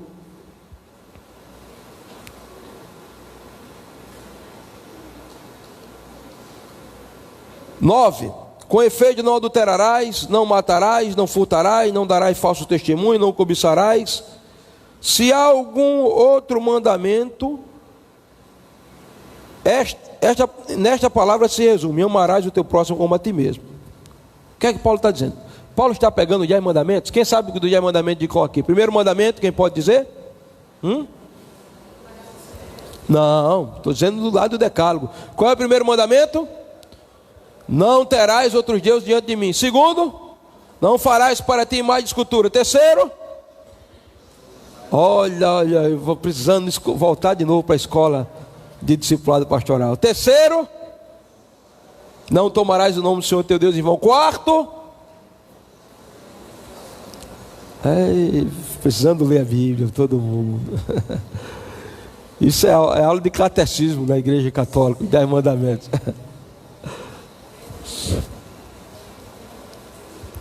9. Com efeito, não adulterarás, não matarás, não furtarás, não darás falso testemunho, não cobiçarás. Se há algum outro mandamento, nesta palavra se resume: amarás o teu próximo como a ti mesmo. O que é que Paulo está dizendo? Paulo está pegando os 10 mandamentos. Quem sabe do 10 mandamentos de qual aqui? Primeiro mandamento, quem pode dizer? Não, estou dizendo do lado do decálogo. Qual é o primeiro mandamento? Não terás outros deuses diante de mim. Segundo, não farás para ti imagem de escultura. Terceiro, olha, eu vou precisando voltar de novo para a escola de discipulado pastoral. Terceiro, não tomarás o nome do Senhor teu Deus em vão. Quarto, precisando ler a Bíblia, todo mundo. Isso é aula de catecismo na igreja católica, 10 mandamentos.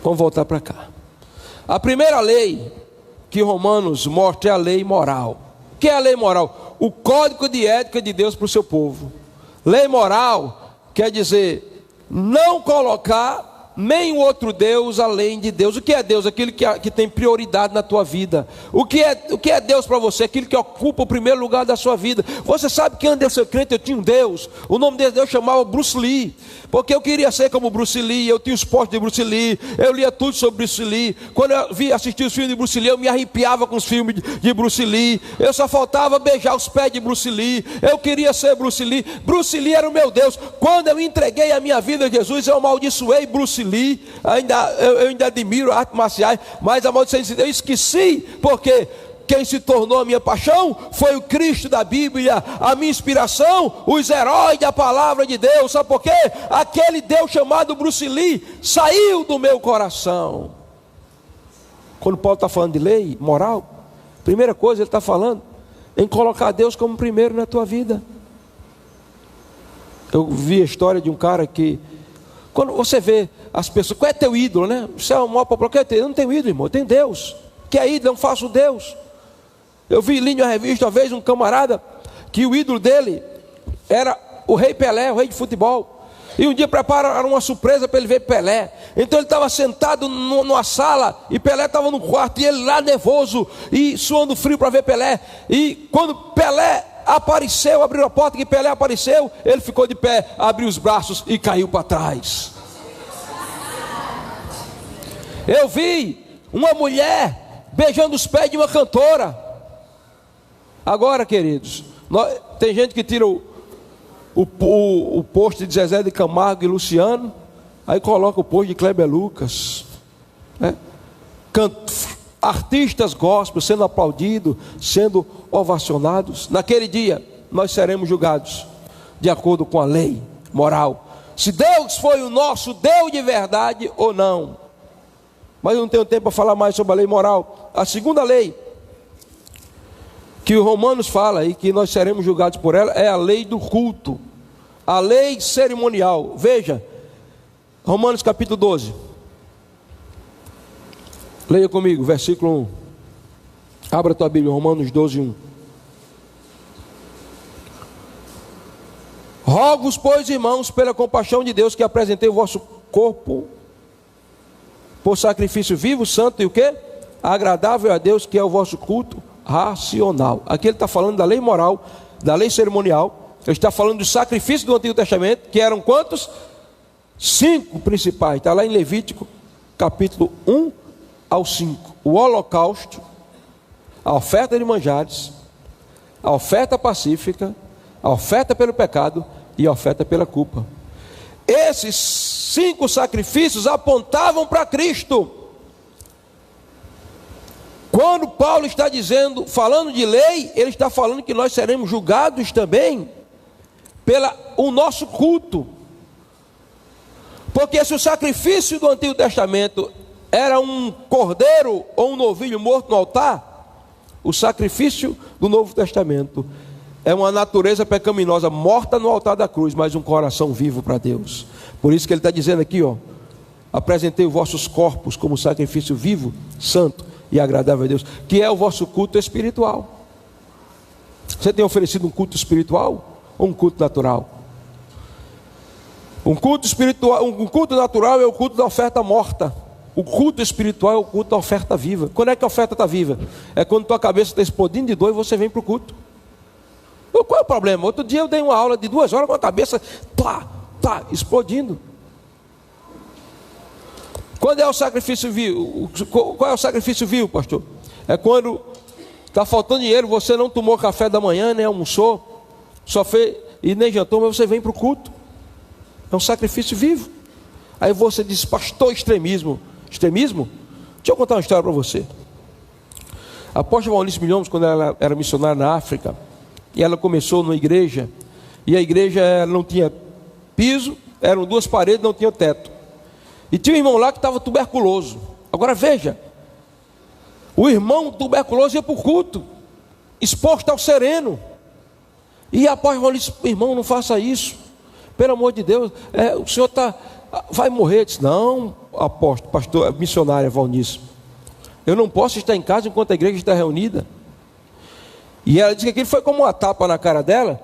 Vamos voltar para cá. A primeira lei que Romanos mostra é a lei moral. O que é a lei moral? O código de ética de Deus para o seu povo. Lei moral quer dizer não colocar nenhum outro Deus além de Deus. O que é Deus? Aquilo que tem prioridade na tua vida. O que é Deus para você? Aquilo que ocupa o primeiro lugar da sua vida. Você sabe que antes de eu ser crente eu tinha um Deus. O nome desse Deus chamava Bruce Lee, porque eu queria ser como Bruce Lee. Eu tinha os postos de Bruce Lee, eu lia tudo sobre Bruce Lee. Quando eu assistia os filmes de Bruce Lee, eu me arrepiava com os filmes de Bruce Lee. Eu só faltava beijar os pés de Bruce Lee. Eu queria ser Bruce Lee. Bruce Lee era o meu Deus. Quando eu entreguei a minha vida a Jesus, eu amaldiçoei Bruce Lee. Eu ainda admiro artes marciais, mas a maldição eu esqueci, porque quem se tornou a minha paixão foi o Cristo da Bíblia, a minha inspiração, os heróis da palavra de Deus. Sabe por quê? Aquele Deus chamado Bruce Lee saiu do meu coração. Quando Paulo está falando de lei moral, primeira coisa ele está falando em colocar Deus como primeiro na tua vida. Eu vi a história de um cara que, quando você vê as pessoas, qual é teu ídolo, né? Você é o maior popular, qual é teu? Eu não tenho ídolo, irmão, eu tenho Deus. Que é ídolo? Eu não faço Deus. Eu vi em uma revista uma vez um camarada que o ídolo dele era o Rei Pelé, o rei de futebol. E um dia prepararam uma surpresa para ele ver Pelé. Então ele estava sentado numa sala e Pelé estava no quarto, e ele lá nervoso e suando frio para ver Pelé. E quando Pelé apareceu, abriu a porta que Pelé apareceu, ele ficou de pé, abriu os braços e caiu para trás. Eu vi uma mulher beijando os pés de uma cantora. Agora, queridos, tem gente que tira o post de Zezé de Camargo e Luciano, aí coloca o post de Kleber Lucas, né? Artistas gospel sendo aplaudidos, sendo ovacionados. Naquele dia nós seremos julgados de acordo com a lei moral, se Deus foi o nosso Deus de verdade ou não. Mas eu não tenho tempo para falar mais sobre a lei moral. A segunda lei que o Romanos fala e que nós seremos julgados por ela é a lei do culto, a lei cerimonial. Veja, Romanos capítulo 12. Leia comigo, versículo 1. Abra a tua Bíblia, Romanos 12, 1. Rogo-vos, pois, irmãos, pela compaixão de Deus, que apresentei o vosso corpo por sacrifício vivo, santo e o quê? Agradável a Deus, que é o vosso culto racional. Aqui ele está falando da lei moral, da lei cerimonial. Ele está falando do sacrifício do Antigo Testamento, que eram quantos? 5 principais. Está lá em Levítico, capítulo 1 ao 5. O holocausto, a oferta de manjares, a oferta pacífica, a oferta pelo pecado e a oferta pela culpa. Esses 5 sacrifícios apontavam para Cristo. Quando Paulo está dizendo, falando de lei, ele está falando que nós seremos julgados também pelo nosso culto. Porque se o sacrifício do Antigo Testamento era um cordeiro ou um novilho morto no altar, o sacrifício do Novo Testamento é uma natureza pecaminosa morta no altar da cruz, mas um coração vivo para Deus. Por isso que ele está dizendo aqui, apresentei os vossos corpos como sacrifício vivo, santo e agradável a Deus, que é o vosso culto espiritual. Você tem oferecido um culto espiritual ou um culto natural? Um culto espiritual, um culto natural é o culto da oferta morta. O culto espiritual é o culto da oferta viva. Quando é que a oferta está viva? É quando tua cabeça está explodindo de dor e você vem para o culto. Qual é o problema? Outro dia eu dei uma aula de 2 horas com a cabeça explodindo. Quando é o sacrifício vivo? Qual é o sacrifício vivo, pastor? É quando está faltando dinheiro, você não tomou café da manhã, nem almoçou, só fez e nem jantou, mas você vem para o culto. É um sacrifício vivo. Aí você diz, pastor, extremismo. Extremismo? Deixa eu contar uma história para você. A apóstola Maurício Milhomos, quando ela era missionária na África, e ela começou numa igreja, e a igreja não tinha piso, eram 2 paredes, não tinha teto. E tinha um irmão lá que estava tuberculoso. Agora veja, o irmão tuberculoso ia para o culto, exposto ao sereno. E a apóstola disse, irmão, não faça isso. Pelo amor de Deus, o senhor vai morrer. Eu disse, não, apóstolo, pastor, missionária Valnice, eu não posso estar em casa enquanto a igreja está reunida. E ela disse que aquilo foi como uma tapa na cara dela.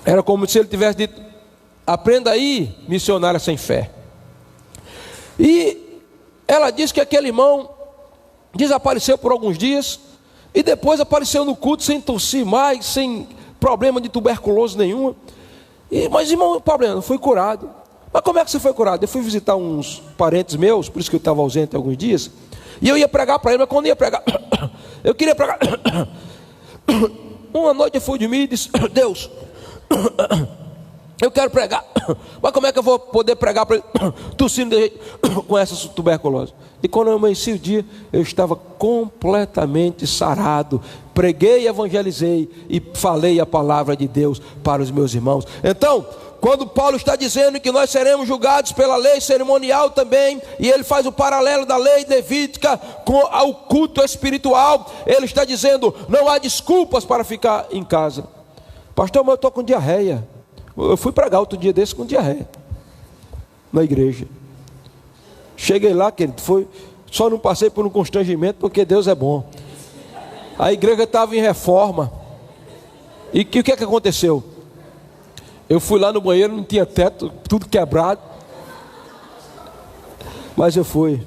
Era como se ele tivesse dito, aprenda aí, missionária sem fé. E ela disse que aquele irmão desapareceu por alguns dias, e depois apareceu no culto sem tossir mais, sem problema de tuberculose nenhuma. Mas irmão, o problema, fui curado. Mas como é que você foi curado? Eu fui visitar uns parentes meus, por isso que eu estava ausente alguns dias, e eu ia pregar para ele, mas quando ia pregar, eu queria pregar. Uma noite eu fui de mim e disse, Deus, eu quero pregar, mas como é que eu vou poder pregar para ele tossindo com essa tuberculose? E quando eu amanheci o dia, eu estava completamente sarado. Preguei e evangelizei e falei a palavra de Deus para os meus irmãos. Então, quando Paulo está dizendo que nós seremos julgados pela lei cerimonial também, e ele faz o paralelo da lei levítica com o culto espiritual, ele está dizendo, não há desculpas para ficar em casa. Pastor, mas eu estou com diarreia. Eu fui pregar outro dia desse com diarreia na igreja. Cheguei lá, querido, só não passei por um constrangimento porque Deus é bom. A igreja estava em reforma. E o que é que aconteceu? Eu fui lá no banheiro, não tinha teto, tudo quebrado. Mas eu fui,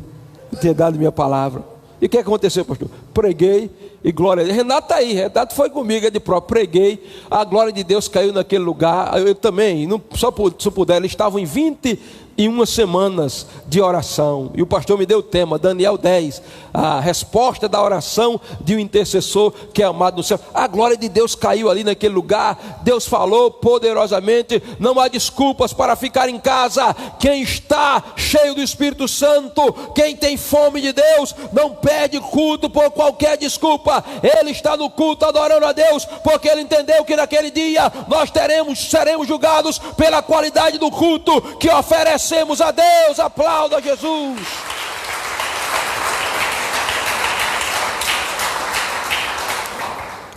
eu tinha dado minha palavra. E o que aconteceu, pastor? Preguei e glória a Deus. Renato está aí, Renato foi comigo, é de próprio. Preguei, a glória de Deus caiu naquele lugar. Eu também, só puder, eles estavam em 21 semanas de oração. E o pastor me deu o tema, Daniel 10, a resposta da oração de um intercessor que é amado no céu. A glória de Deus caiu ali naquele lugar. Deus falou poderosamente. Não há desculpas para ficar em casa. Quem está cheio do Espírito Santo, quem tem fome de Deus, não perde culto por qualquer desculpa. Ele está no culto adorando a Deus, porque ele entendeu que naquele dia nós seremos julgados pela qualidade do culto que oferecemos a Deus. Aplauda Jesus.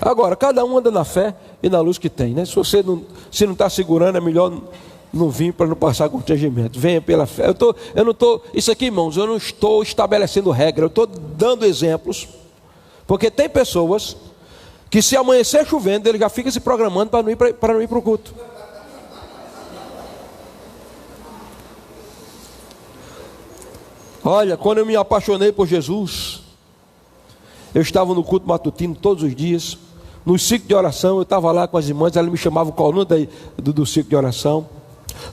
Agora, cada um anda na fé e na luz que tem, né? Se você não está segurando, é melhor não vir para não passar constrangimento. Venha pela fé. Eu não estou, isso aqui, irmãos, eu não estou estabelecendo regra, eu estou dando exemplos, porque tem pessoas que, se amanhecer chovendo, ele já fica se programando para não ir para o culto. Olha, quando eu me apaixonei por Jesus, eu estava no culto matutino todos os dias, no ciclo de oração, eu estava lá com as irmãs, elas me chamavam coluna do ciclo de oração.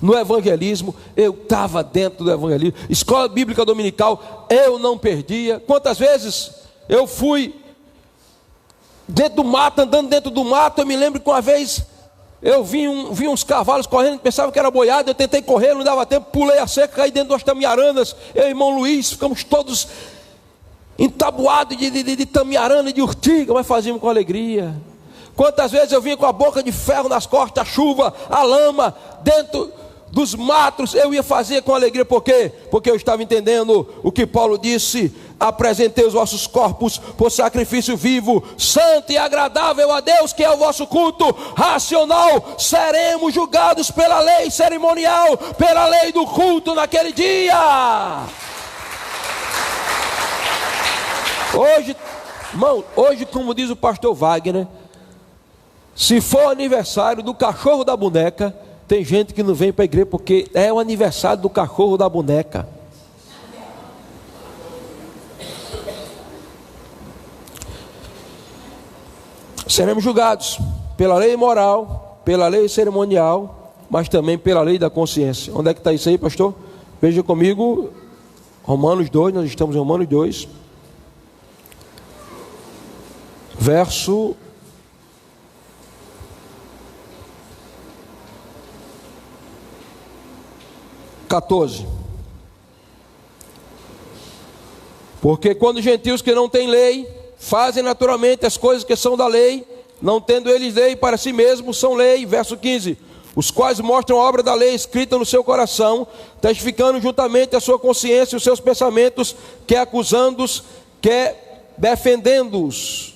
No evangelismo, eu estava dentro do evangelismo. Escola bíblica dominical, eu não perdia. Quantas vezes eu fui dentro do mato, andando dentro do mato. Eu me lembro que uma vez eu vi uns cavalos correndo, pensava que era boiada. Eu tentei correr, não dava tempo, pulei a cerca, caí dentro das tamiaranas. Eu e o irmão Luiz, ficamos todos entabuados de tamiarana e de urtiga, mas fazíamos com alegria. Quantas vezes eu vinha com a boca de ferro nas costas, a chuva, a lama, dentro dos matos, eu ia fazer com alegria. Por quê? Porque eu estava entendendo o que Paulo disse: apresentei os vossos corpos por sacrifício vivo, santo e agradável a Deus, que é o vosso culto racional. Seremos julgados pela lei cerimonial, pela lei do culto naquele dia. Hoje, irmão, hoje, como diz o pastor Wagner, se for aniversário do cachorro da boneca, Tem gente que não vem para a igreja porque é o aniversário do cachorro da boneca. Seremos julgados pela lei moral, pela lei cerimonial, mas também pela lei da consciência. Onde é que está isso aí, pastor? Veja comigo, Romanos 2, nós estamos em Romanos 2, verso 14. Porque quando os gentios que não têm lei fazem naturalmente as coisas que são da lei, não tendo eles lei para si mesmos, são lei. Verso 15. Os quais mostram a obra da lei escrita no seu coração, testificando juntamente a sua consciência e os seus pensamentos, quer acusando-os, quer defendendo-os.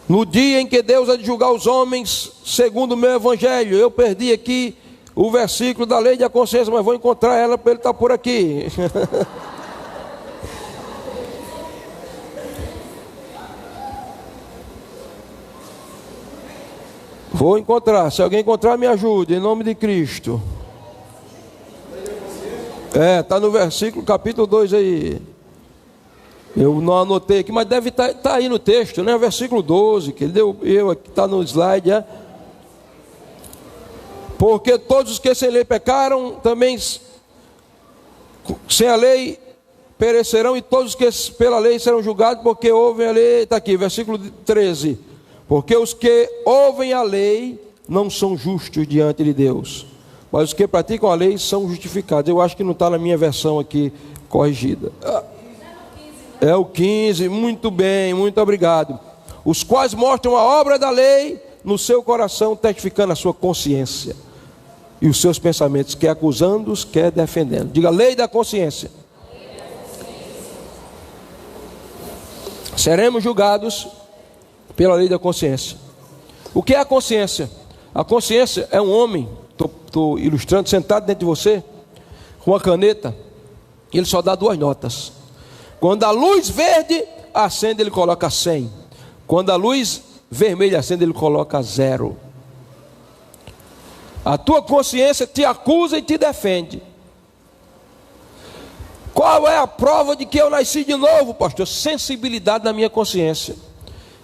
No dia em que Deus há de julgar os homens, segundo o meu evangelho. Eu perdi aqui o versículo da lei da consciência, mas vou encontrar ela para ele estar por aqui. Vou encontrar, se alguém encontrar me ajude, em nome de Cristo. Está no versículo, capítulo 2 aí. Eu não anotei aqui, mas deve estar aí no texto, né? Versículo 12, que ele deu, aqui está no slide, Porque todos os que sem lei pecaram, também sem a lei perecerão, e todos os que pela lei serão julgados, porque ouvem a lei. Está aqui, versículo 13. Porque os que ouvem a lei não são justos diante de Deus, mas os que praticam a lei são justificados. Eu acho que não está na minha versão aqui corrigida. É o 15, muito bem, muito obrigado. Os quais mostram a obra da lei no seu coração, testificando a sua consciência e os seus pensamentos, quer acusando-os, quer defendendo. Diga, lei da consciência. Seremos julgados pela lei da consciência. O que é a consciência? A consciência é um homem, estou ilustrando, sentado dentro de você, com uma caneta, ele só dá 2 notas. Quando a luz verde acende, ele coloca 100. Quando a luz vermelha acende, ele coloca 0. A tua consciência te acusa e te defende. Qual é a prova de que eu nasci de novo, pastor? Sensibilidade na minha consciência.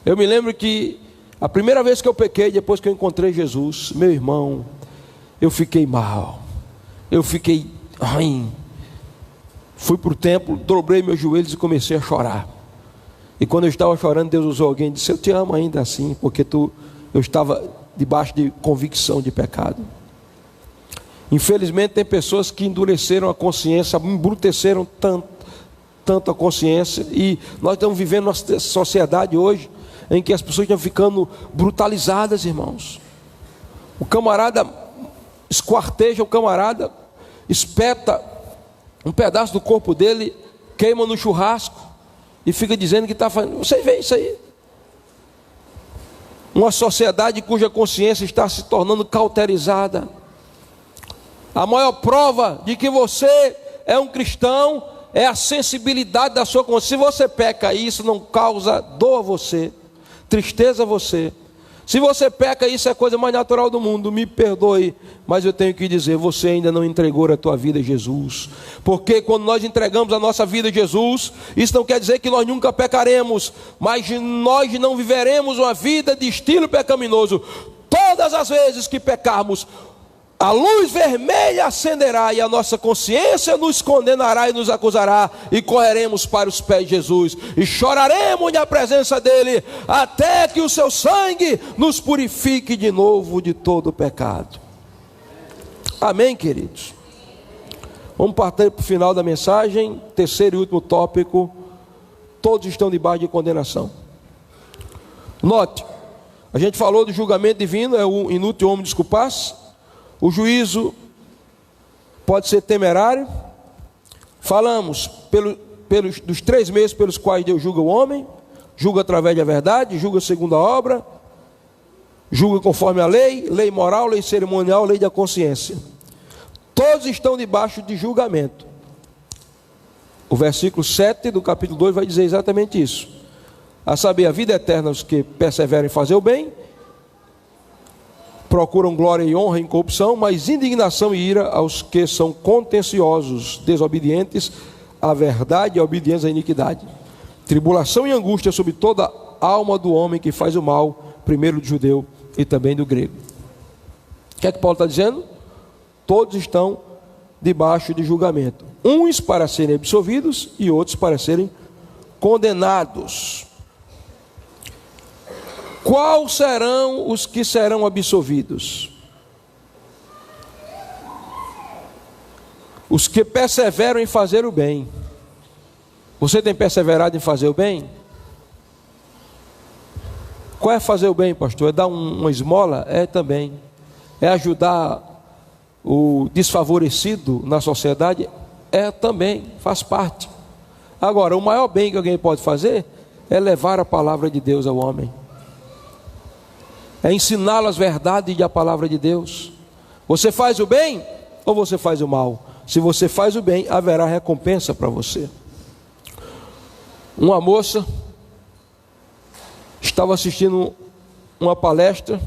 Eu me lembro que a primeira vez que eu pequei, depois que eu encontrei Jesus, meu irmão, eu fiquei mal, eu fiquei ruim. Fui para o templo, dobrei meus joelhos e comecei a chorar. E quando eu estava chorando, Deus usou alguém e disse, eu te amo ainda assim, porque eu estava debaixo de convicção de pecado. Infelizmente tem pessoas que endureceram a consciência, embruteceram tanto a consciência, e nós estamos vivendo uma sociedade hoje em que as pessoas estão ficando brutalizadas, irmãos. O camarada esquarteja o camarada, espeta um pedaço do corpo dele, queima no churrasco e fica dizendo que está fazendo. Vocês veem isso aí? Uma sociedade cuja consciência está se tornando cauterizada. A maior prova de que você é um cristão é a sensibilidade da sua consciência. Se você peca, isso não causa dor a você, tristeza a você. Se você peca, isso é a coisa mais natural do mundo. Me perdoe, mas eu tenho que dizer, você ainda não entregou a tua vida a Jesus. Porque quando nós entregamos a nossa vida a Jesus, isso não quer dizer que nós nunca pecaremos, mas nós não viveremos uma vida de estilo pecaminoso. Todas as vezes que pecarmos, a luz vermelha acenderá e a nossa consciência nos condenará e nos acusará, e correremos para os pés de Jesus e choraremos na presença dele até que o seu sangue nos purifique de novo de todo o pecado. Amém, queridos? Vamos partir para o final da mensagem. Terceiro e último tópico: todos estão debaixo de condenação. Note, a gente falou do julgamento divino, é o inútil homem desculpar-se. O juízo pode ser temerário. Falamos dos 3 meios pelos quais Deus julga o homem: julga através da verdade, julga segundo a obra, julga conforme a lei, lei moral, lei cerimonial, lei da consciência. Todos estão debaixo de julgamento. O versículo 7 do capítulo 2 vai dizer exatamente isso: a saber, a vida eterna aos que perseveram em fazer o bem, procuram glória e honra em corrupção, mas indignação e ira aos que são contenciosos, desobedientes à verdade e obedientes à iniquidade. Tribulação e angústia sobre toda a alma do homem que faz o mal, primeiro do judeu e também do grego. O que é que Paulo está dizendo? Todos estão debaixo de julgamento. Uns para serem absolvidos e outros para serem condenados. Quais serão os que serão absolvidos? Os que perseveram em fazer o bem. Você tem perseverado em fazer o bem? Qual é fazer o bem, pastor? É dar uma esmola? É também. É ajudar o desfavorecido na sociedade? É também, faz parte. Agora, o maior bem que alguém pode fazer é levar a palavra de Deus ao homem. É ensiná-lo as verdades da palavra de Deus. Você faz o bem ou você faz o mal? Se você faz o bem, haverá recompensa para você. Uma moça estava assistindo uma palestra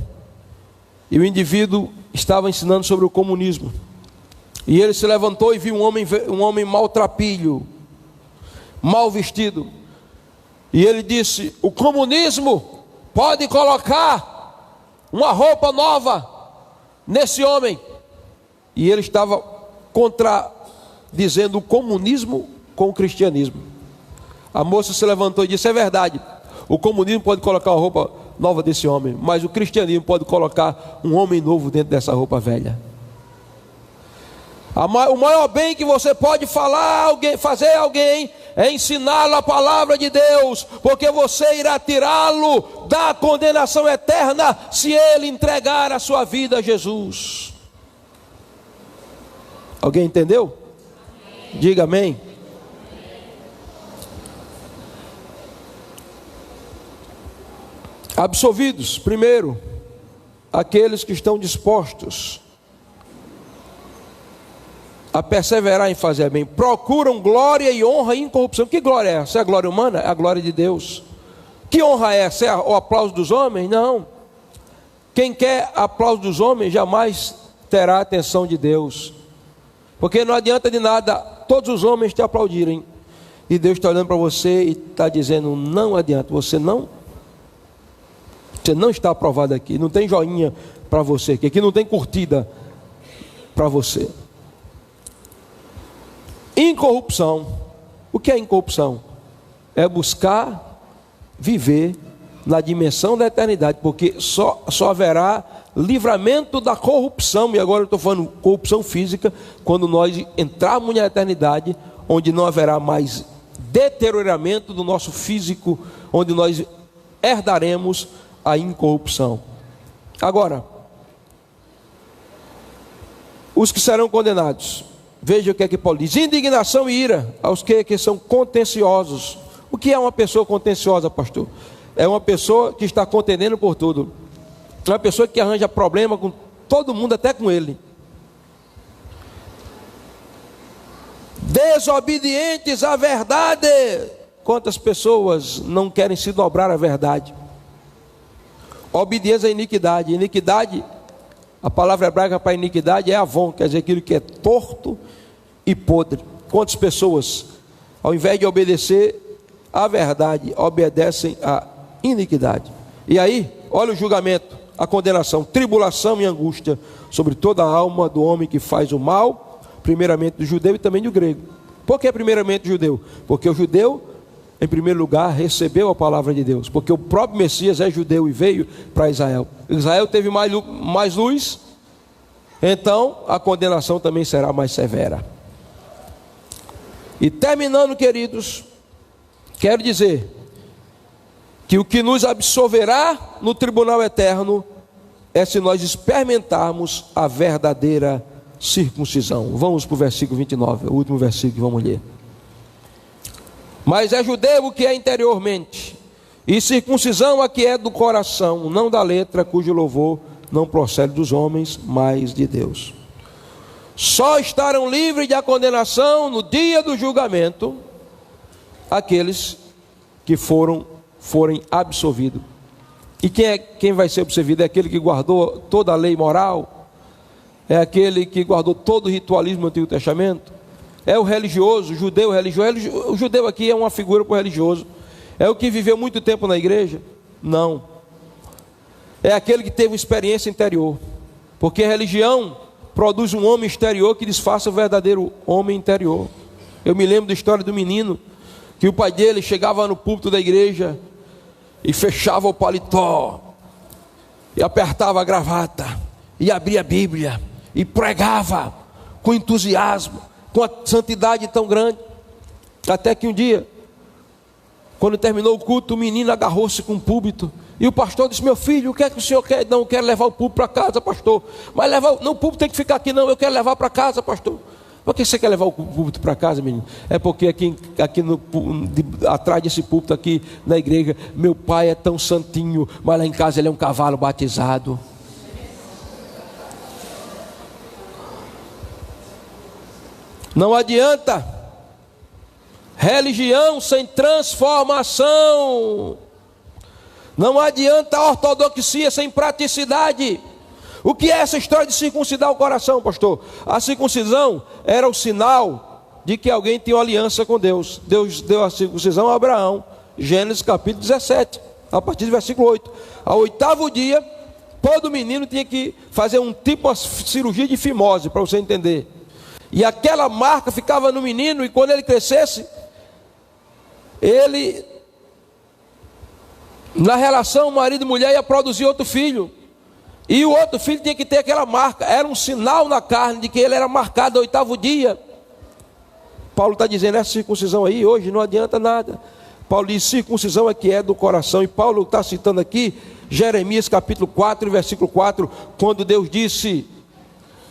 e o indivíduo estava ensinando sobre o comunismo. E ele se levantou e viu um homem maltrapilho, mal vestido. E ele disse: o comunismo pode colocar uma roupa nova nesse homem. E ele estava contradizendo o comunismo com o cristianismo. A moça se levantou e disse: é verdade, o comunismo pode colocar uma roupa nova desse homem, mas o cristianismo pode colocar um homem novo dentro dessa roupa velha. O maior bem que você pode fazer a alguém é ensiná-lo a palavra de Deus, porque você irá tirá-lo da condenação eterna se ele entregar a sua vida a Jesus. Alguém entendeu? Diga amém. Absolvidos, primeiro, aqueles que estão dispostos a perseverar em fazer bem, procuram glória e honra e incorrupção. Que glória é essa? É a glória humana? É a glória de Deus. Que honra é essa? É o aplauso dos homens? Não. Quem quer aplauso dos homens jamais terá a atenção de Deus, porque não adianta de nada todos os homens te aplaudirem e Deus está olhando para você e está dizendo: não adianta, você não está aprovado aqui, não tem joinha para você, que aqui não tem curtida para você. Incorrupção. O que é incorrupção? É buscar viver na dimensão da eternidade, porque só haverá livramento da corrupção, e agora eu estou falando corrupção física, quando nós entrarmos na eternidade, onde não haverá mais deterioramento do nosso físico, onde nós herdaremos a incorrupção. Agora, os que serão condenados, veja o que é que Paulo diz: indignação e ira aos que são contenciosos. O que é uma pessoa contenciosa, pastor? É uma pessoa que está contendendo por tudo. É uma pessoa que arranja problema com todo mundo, até com ele. Desobedientes à verdade. Quantas pessoas não querem se dobrar à verdade? Obediência à iniquidade. Iniquidade, a palavra hebraica para iniquidade é avon, quer dizer aquilo que é torto e podre. Quantas pessoas, ao invés de obedecer à verdade, obedecem à iniquidade? E aí, olha o julgamento, a condenação: tribulação e angústia sobre toda a alma do homem que faz o mal, primeiramente do judeu e também do grego. Por que primeiramente do judeu? Porque o judeu, em primeiro lugar, recebeu a palavra de Deus, porque o próprio Messias é judeu e veio para Israel. Israel teve mais luz, então a condenação também será mais severa. E terminando, queridos, quero dizer que o que nos absolverá no tribunal eterno é se nós experimentarmos a verdadeira circuncisão. Vamos para o versículo 29, o último versículo que vamos ler. Mas é judeu o que é interiormente, e circuncisão a que é do coração, não da letra, cujo louvor não procede dos homens, mas de Deus. Só estarão livres da condenação no dia do julgamento aqueles que forem absolvidos. E quem vai ser absolvido? É aquele que guardou toda a lei moral? É aquele que guardou todo o ritualismo do Antigo Testamento? É o religioso, o judeu religioso? O judeu aqui é uma figura para o religioso. É o que viveu muito tempo na igreja? Não. É aquele que teve uma experiência interior. Porque a religião produz um homem exterior que disfarça o verdadeiro homem interior. Eu me lembro da história do menino, que o pai dele chegava no púlpito da igreja e fechava o paletó, e apertava a gravata, e abria a Bíblia, e pregava com entusiasmo, com a santidade tão grande, até que um dia, quando terminou o culto, o menino agarrou-se com o púlpito, e o pastor disse: meu filho, o que é que o senhor quer? Não, eu quero levar o púlpito para casa, pastor. Mas não, o púlpito tem que ficar aqui não, eu quero levar para casa, pastor. Por que você quer levar o púlpito para casa, menino? É porque aqui atrás desse púlpito aqui na igreja, meu pai é tão santinho, mas lá em casa ele é um cavalo batizado. Não adianta religião sem transformação. Não adianta ortodoxia sem praticidade. O que é essa história de circuncidar o coração, pastor? A circuncisão era o sinal de que alguém tinha uma aliança com Deus. Deus deu a circuncisão a Abraão, Gênesis capítulo 17, a partir do versículo 8. Ao 8º dia, todo menino tinha que fazer uma cirurgia de fimose, para você entender. E aquela marca ficava no menino, e quando ele crescesse, ele, na relação marido e mulher, ia produzir outro filho. E o outro filho tinha que ter aquela marca. Era um sinal na carne de que ele era marcado ao 8º dia. Paulo está dizendo: essa circuncisão aí hoje não adianta nada. Paulo diz: circuncisão é que é do coração. E Paulo está citando aqui Jeremias capítulo 4, versículo 4, quando Deus disse: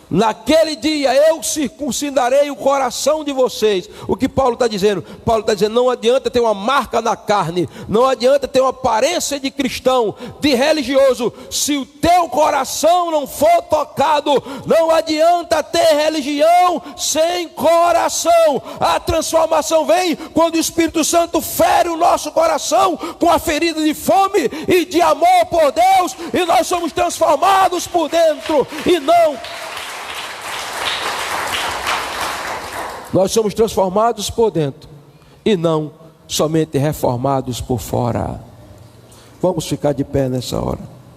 naquele dia eu circuncidarei o coração de vocês. O que Paulo está dizendo? Paulo está dizendo: não adianta ter uma marca na carne, não adianta ter uma aparência de cristão, de religioso, se o teu coração não for tocado. Não adianta ter religião sem coração. A transformação vem quando o Espírito Santo fere o nosso coração com a ferida de fome e de amor por Deus, e nós somos transformados por dentro e não... Nós somos transformados por dentro e não somente reformados por fora. Vamos ficar de pé nessa hora.